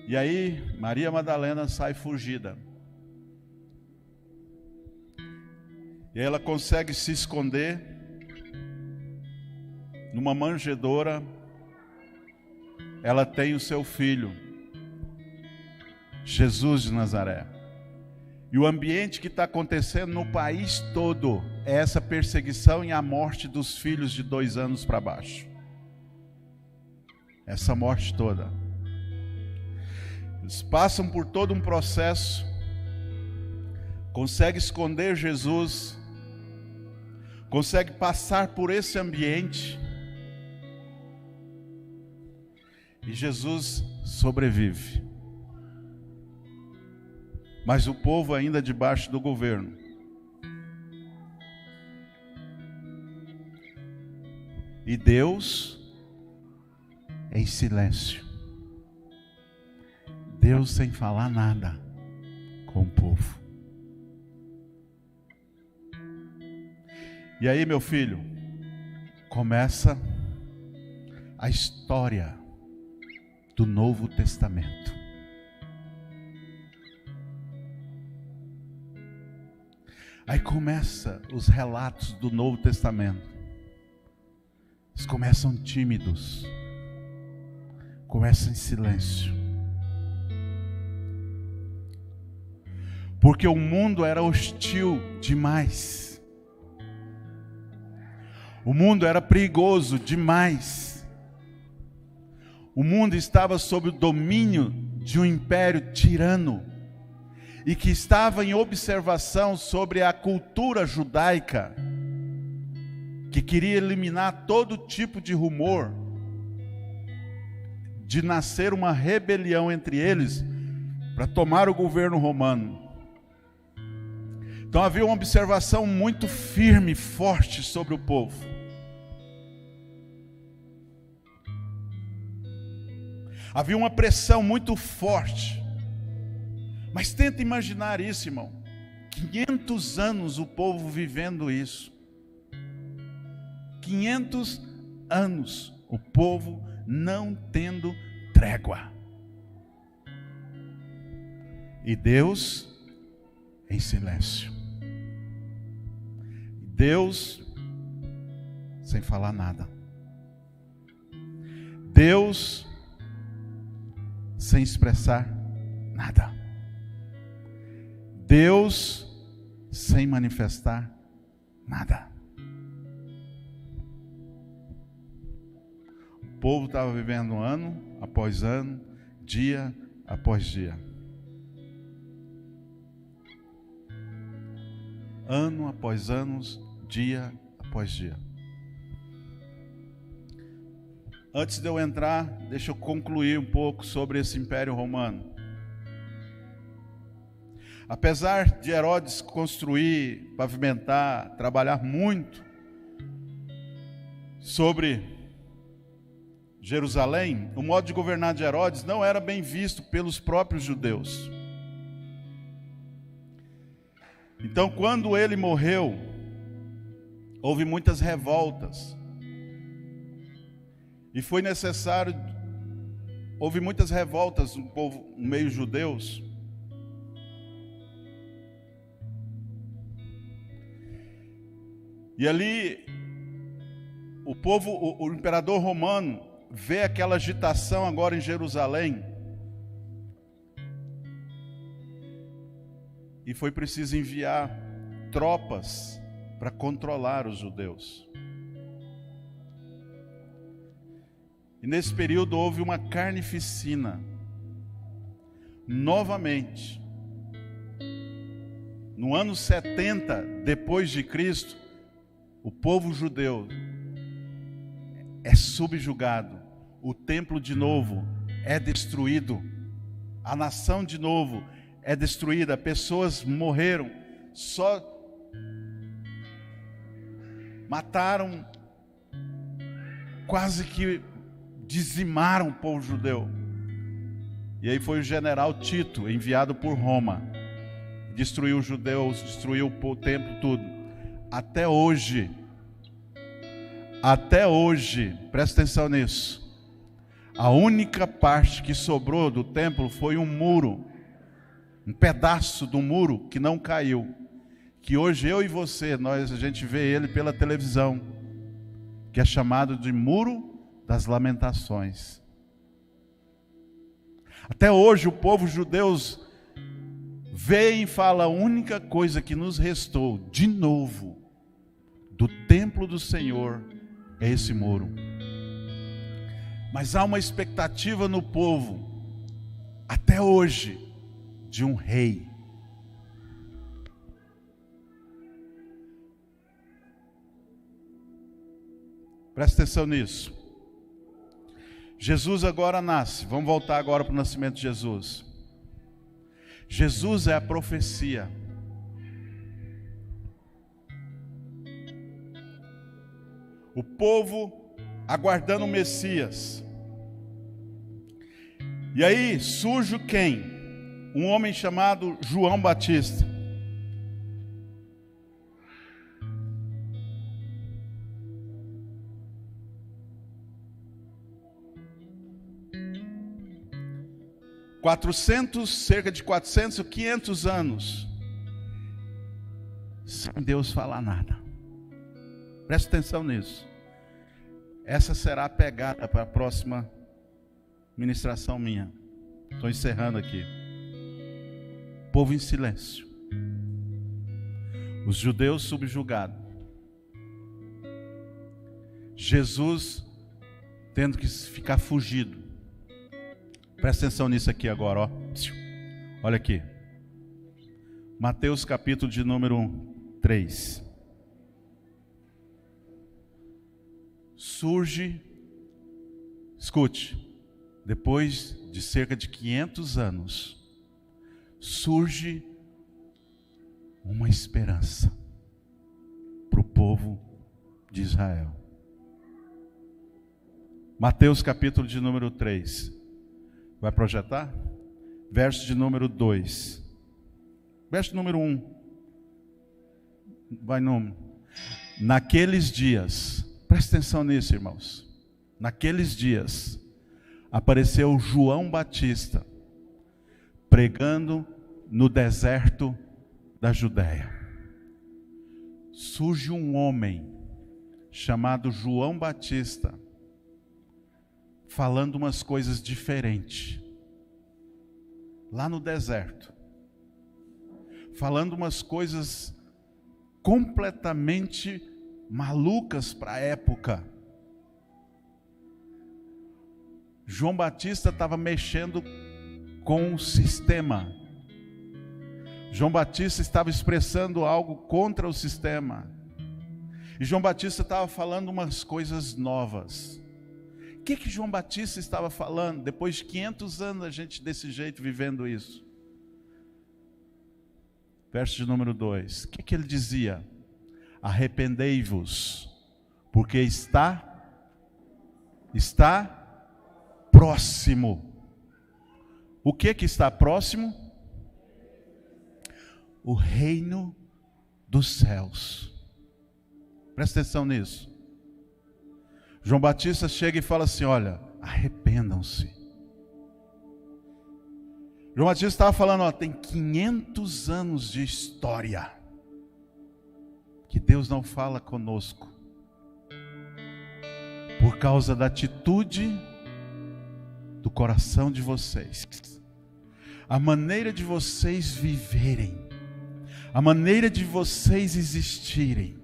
B: E aí, Maria Madalena sai fugida. E aí ela consegue se esconder numa manjedoura. Ela tem o seu filho, Jesus de Nazaré. E o ambiente que está acontecendo no país todo é essa perseguição e a morte dos filhos de 2 anos para baixo. Essa morte toda. Eles passam por todo um processo, conseguem esconder Jesus, conseguem passar por esse ambiente, e Jesus sobrevive. Mas o povo ainda debaixo do governo. E Deus em silêncio. Deus sem falar nada com o povo. E aí, meu filho, começa a história do Novo Testamento. Aí começa os relatos do Novo Testamento. Eles começam tímidos, começam em silêncio. Porque o mundo era hostil demais. O mundo era perigoso demais. O mundo estava sob o domínio de um império tirano e que estava em observação sobre a cultura judaica, que queria eliminar todo tipo de rumor de nascer uma rebelião entre eles para tomar o governo romano. Então havia uma observação muito firme e forte sobre o povo. Havia uma pressão muito forte. Mas tenta imaginar isso, irmão. 500 anos o povo vivendo isso. 500 anos o povo não tendo trégua. E Deus em silêncio. Deus sem falar nada. Deus sem expressar nada. Deus sem manifestar nada. O povo estava vivendo ano após ano, dia após dia. Ano após anos, dia após dia. Antes de eu entrar, deixa eu concluir um pouco sobre esse Império Romano. Apesar de Herodes construir, pavimentar, trabalhar muito sobre Jerusalém, o modo de governar de Herodes não era bem visto pelos próprios judeus. Então, quando ele morreu, houve muitas revoltas. E foi necessário, houve muitas revoltas no povo, no meio judeus. E ali, o povo, o imperador romano, vê aquela agitação agora em Jerusalém. E foi preciso enviar tropas para controlar os judeus. E nesse período houve uma carnificina. Novamente. No ano 70 depois de Cristo, o povo judeu é subjugado. O templo de novo é destruído. A nação de novo é destruída. Pessoas morreram. Só mataram, quase que dizimaram o povo judeu. E aí foi o general Tito, enviado por Roma, destruiu os judeus, destruiu o templo, tudo. Até hoje, presta atenção nisso, a única parte que sobrou do templo foi um muro, um pedaço do muro que não caiu, que hoje eu e você, a gente vê ele pela televisão, que é chamado de Muro das Lamentações. Até hoje o povo judeu vê e fala: a única coisa que nos restou de novo do templo do Senhor é esse muro. Mas há uma expectativa no povo, até hoje, de um rei. Presta atenção nisso. Jesus agora nasce. Vamos voltar agora para o nascimento de Jesus. Jesus é a profecia. O povo aguardando o Messias. E aí surge quem? Um homem chamado João Batista. Cerca de 400 ou 500 anos, sem Deus falar nada. Presta atenção nisso. Essa será a pegada para a próxima ministração minha. Estou encerrando aqui. Povo em silêncio. Os judeus subjugados. Jesus tendo que ficar fugido. Presta atenção nisso aqui agora, ó. Olha aqui. Mateus capítulo de número 3. Surge, escute, depois de cerca de 500 anos, surge uma esperança para o povo de Israel. Mateus capítulo de número 3. Vai projetar? Verso de número 2. Verso número 1. Vai no... Naqueles dias, presta atenção nisso, irmãos. Naqueles dias, apareceu João Batista, pregando no deserto da Judéia. Surge um homem, chamado João Batista, falando umas coisas diferentes, lá no deserto, falando umas coisas completamente malucas para a época. João Batista estava mexendo com o sistema. João Batista estava expressando algo contra o sistema. E João Batista estava falando umas coisas novas. O que João Batista estava falando? Depois de 500 anos a gente desse jeito vivendo isso. Verso de número 2. O que ele dizia? Arrependei-vos, porque está próximo. O que está próximo? O reino dos céus. Presta atenção nisso. João Batista chega e fala assim: olha, arrependam-se. João Batista estava falando, ó, tem 500 anos de história que Deus não fala conosco, por causa da atitude do coração de vocês, a maneira de vocês viverem, a maneira de vocês existirem,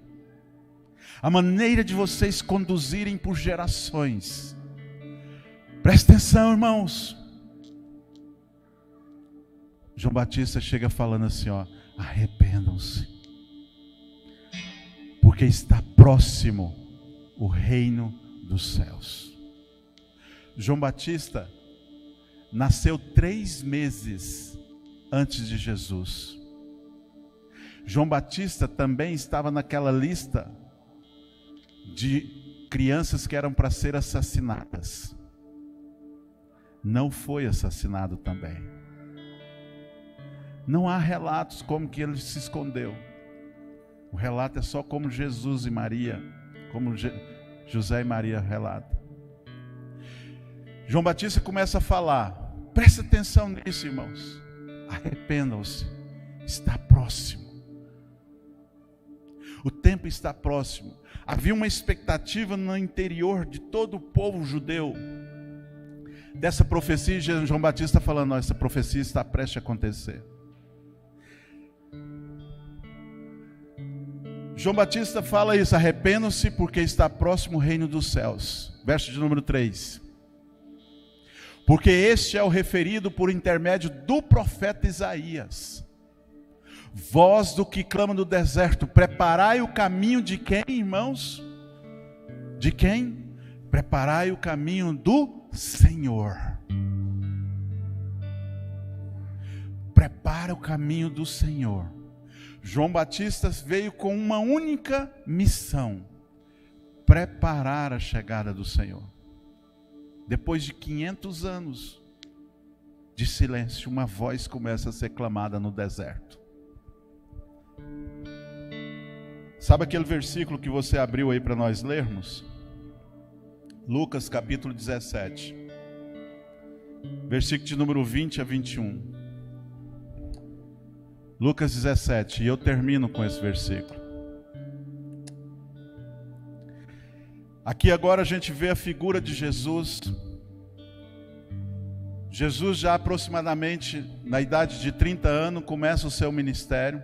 B: a maneira de vocês conduzirem por gerações. Presta atenção, irmãos. João Batista chega falando assim, ó, arrependam-se, porque está próximo o reino dos céus. João Batista nasceu 3 meses antes de Jesus. João Batista também estava naquela lista de crianças que eram para ser assassinadas. Não foi assassinado também. Não há relatos como que ele se escondeu. O relato é só como Jesus e Maria, como José e Maria relatam. João Batista começa a falar, presta atenção nisso, irmãos. Arrependam-se, está próximo. O tempo está próximo. Havia uma expectativa no interior de todo o povo judeu dessa profecia. João Batista falando, essa profecia está prestes a acontecer. João Batista fala isso, arrependam-se porque está próximo o reino dos céus. Verso de número 3. Porque este é o referido por intermédio do profeta Isaías. Voz do que clama no deserto, preparai o caminho de quem, irmãos? De quem? Preparai o caminho do Senhor. Prepara o caminho do Senhor. João Batista veio com uma única missão: preparar a chegada do Senhor. Depois de 500 anos de silêncio, uma voz começa a ser clamada no deserto. Sabe aquele versículo que você abriu aí para nós lermos? Lucas capítulo 17, versículo de número 20 a 21. Lucas 17, e eu termino com esse versículo. Aqui agora a gente vê a figura de Jesus. Jesus já aproximadamente na idade de 30 anos começa o seu ministério.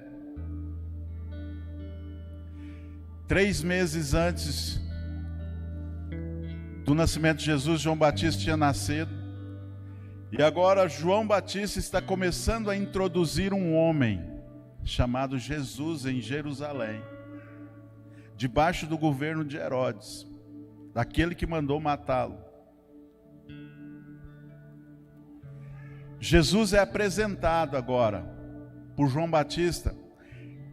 B: 3 meses antes do nascimento de Jesus, João Batista tinha nascido. E agora João Batista está começando a introduzir um homem chamado Jesus em Jerusalém, debaixo do governo de Herodes, daquele que mandou matá-lo. Jesus é apresentado agora por João Batista,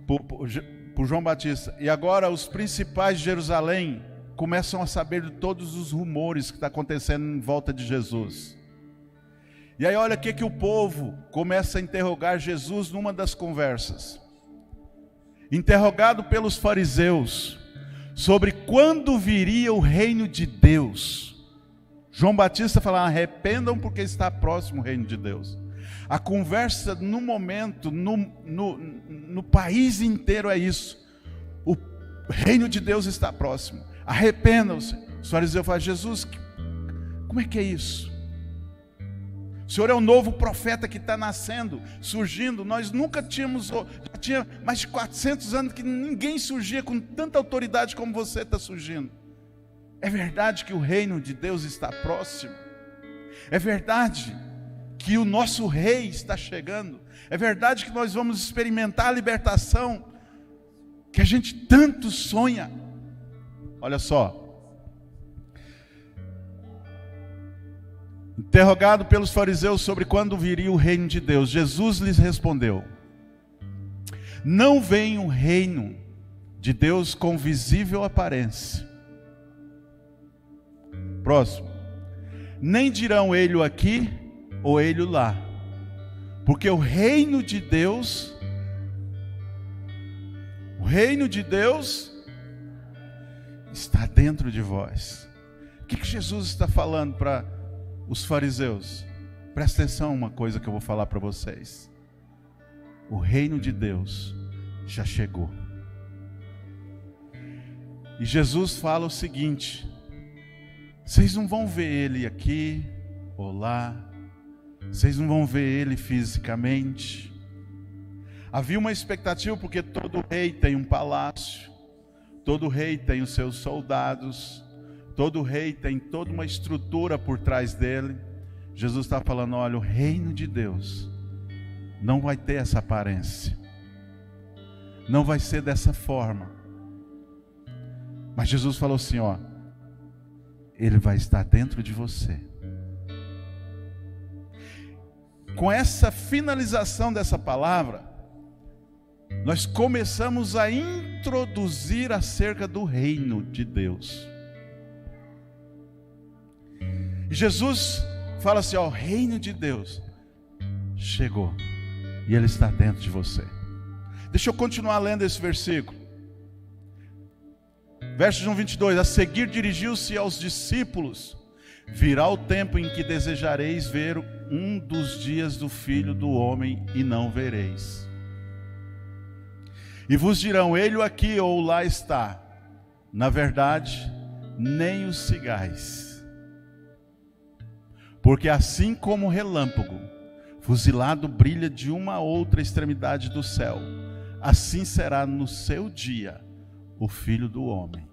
B: por João Batista, e agora os principais de Jerusalém começam a saber de todos os rumores que estão acontecendo em volta de Jesus. E aí olha o que o povo começa a interrogar Jesus numa das conversas. Interrogado pelos fariseus sobre quando viria o reino de Deus. João Batista fala, arrependam porque está próximo o reino de Deus. A conversa no momento, no país inteiro é isso. O reino de Deus está próximo. Arrependam-se. Os fariseus falam, Jesus, como é que é isso? O Senhor é o novo profeta que está nascendo, surgindo. Nós nunca tínhamos, já tinha mais de 400 anos que ninguém surgia com tanta autoridade como você está surgindo. É verdade que o reino de Deus está próximo. É verdade que o nosso rei está chegando. É verdade que nós vamos experimentar a libertação que a gente tanto sonha. Olha só. Interrogado pelos fariseus sobre quando viria o reino de Deus, Jesus lhes respondeu: não vem o reino de Deus com visível aparência. Próximo. Nem dirão ele aqui ou ele lá, porque o reino de Deus está dentro de vós. O que Jesus está falando para os fariseus? Presta atenção uma coisa que eu vou falar para vocês. O reino de Deus já chegou. E Jesus fala o seguinte: vocês não vão ver ele aqui ou lá, vocês não vão ver ele fisicamente. Havia uma expectativa porque todo rei tem um palácio, todo rei tem os seus soldados, todo rei tem toda uma estrutura por trás dele. Jesus está falando, olha, o reino de Deus não vai ter essa aparência, não vai ser dessa forma. Mas Jesus falou assim, ó, ele vai estar dentro de você. Com essa finalização dessa palavra, nós começamos a introduzir acerca do reino de Deus. E Jesus fala assim, ó, o reino de Deus chegou e ele está dentro de você. Deixa eu continuar lendo esse versículo. Verso João 22, a seguir dirigiu-se aos discípulos: virá o tempo em que desejareis ver um dos dias do Filho do Homem e não vereis. E vos dirão, ele aqui ou lá está. Na verdade, nem os sigais. Porque assim como o relâmpago, fuzilado brilha de uma a outra extremidade do céu, assim será no seu dia o Filho do Homem.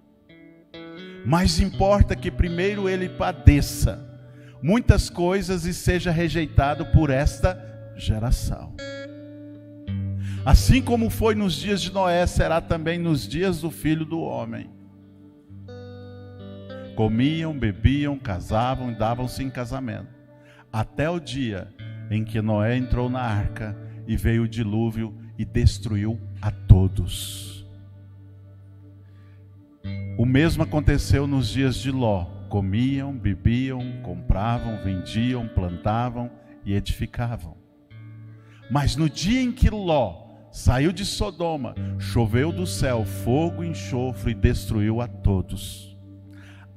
B: Mas importa que primeiro ele padeça muitas coisas e seja rejeitado por esta geração. Assim como foi nos dias de Noé, será também nos dias do Filho do Homem. Comiam, bebiam, casavam e davam-se em casamento, até o dia em que Noé entrou na arca e veio o dilúvio e destruiu a todos. O mesmo aconteceu nos dias de Ló. Comiam, bebiam, compravam, vendiam, plantavam e edificavam. Mas no dia em que Ló saiu de Sodoma, choveu do céu fogo e enxofre e destruiu a todos.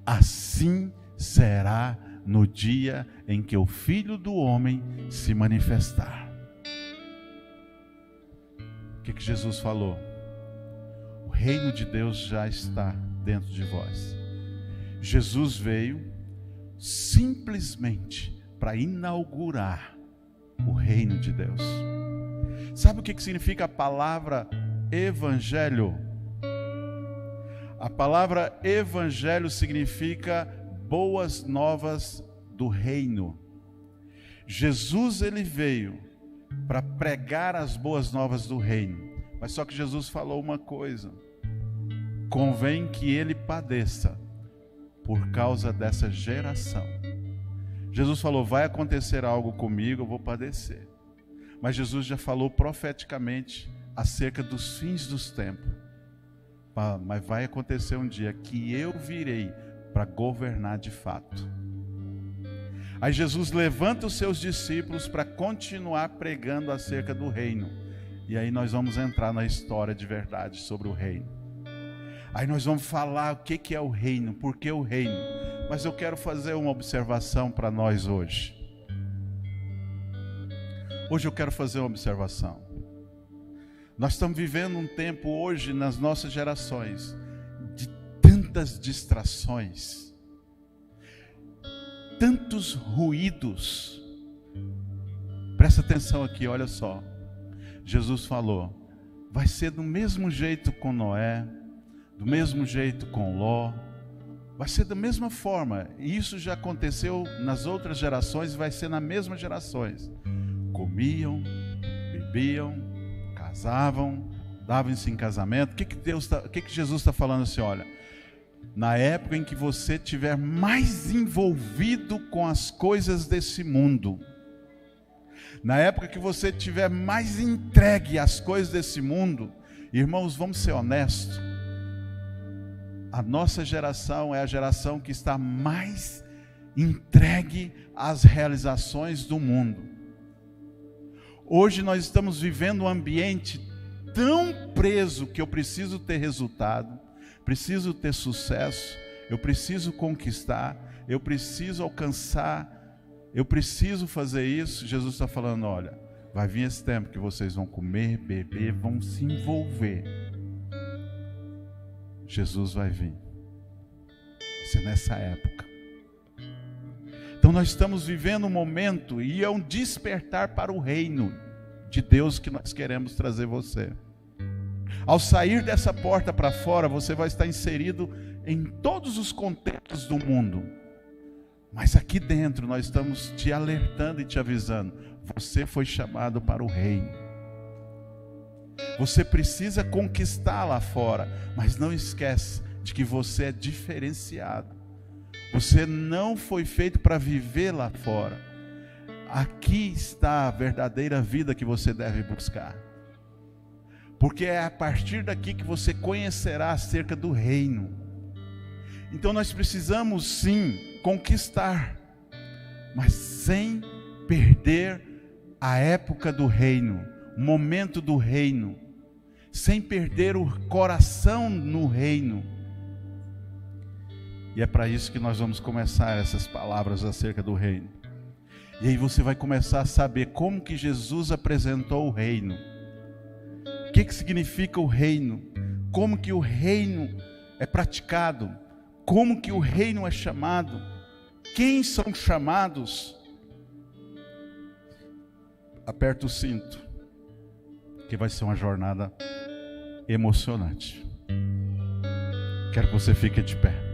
B: Assim será no dia em que o Filho do Homem se manifestar. O que Jesus falou? O reino de Deus já está dentro de vós. Jesus veio simplesmente para inaugurar o reino de Deus. Sabe o que significa a palavra evangelho? A palavra evangelho significa boas novas do reino. Jesus, ele veio para pregar as boas novas do reino. Mas só que Jesus falou uma coisa: convém que ele padeça por causa dessa geração. Jesus falou, vai acontecer algo comigo, eu vou padecer. Mas Jesus já falou profeticamente acerca dos fins dos tempos. Mas vai acontecer um dia que eu virei para governar de fato. Aí Jesus levanta os seus discípulos para continuar pregando acerca do reino. E aí nós vamos entrar na história de verdade sobre o reino. Aí nós vamos falar o que é o reino, por que o reino. Mas eu quero fazer uma observação para nós hoje. Hoje eu quero fazer uma observação. Nós estamos vivendo um tempo hoje nas nossas gerações de tantas distrações, tantos ruídos. Presta atenção aqui, olha só. Jesus falou, vai ser do mesmo jeito com Noé, do mesmo jeito com Ló, vai ser da mesma forma. E isso já aconteceu nas outras gerações e vai ser nas mesmas gerações. Comiam, bebiam, casavam, davam-se em casamento. O que Jesus está falando assim? Olha, na época em que você estiver mais envolvido com as coisas desse mundo, na época que você estiver mais entregue às coisas desse mundo, irmãos, vamos ser honestos, a nossa geração é a geração que está mais entregue às realizações do mundo. Hoje nós estamos vivendo um ambiente tão preso que eu preciso ter resultado, preciso ter sucesso, eu preciso conquistar, eu preciso alcançar, eu preciso fazer isso. Jesus está falando, olha, vai vir esse tempo que vocês vão comer, beber, vão se envolver. Jesus vai vir. Vai ser nessa época. Então nós estamos vivendo um momento e é um despertar para o reino de Deus que nós queremos trazer você. Ao sair dessa porta para fora, você vai estar inserido em todos os contextos do mundo. Mas aqui dentro nós estamos te alertando e te avisando. Você foi chamado para o reino. Você precisa conquistar lá fora, mas não esquece de que você é diferenciado. Você não foi feito para viver lá fora. Aqui está a verdadeira vida que você deve buscar. porque é a partir daqui que você conhecerá acerca do reino. Então nós precisamos sim conquistar, mas sem perder a época do reino, o momento do reino, sem perder o coração no reino. E é para isso que nós vamos começar essas palavras acerca do reino. E aí você vai começar a saber como que Jesus apresentou o reino. O que significa o reino? Como que o reino é praticado? Como que o reino é chamado? Quem são chamados? Aperta o cinto, que vai ser uma jornada emocionante. Quero que você fique de pé.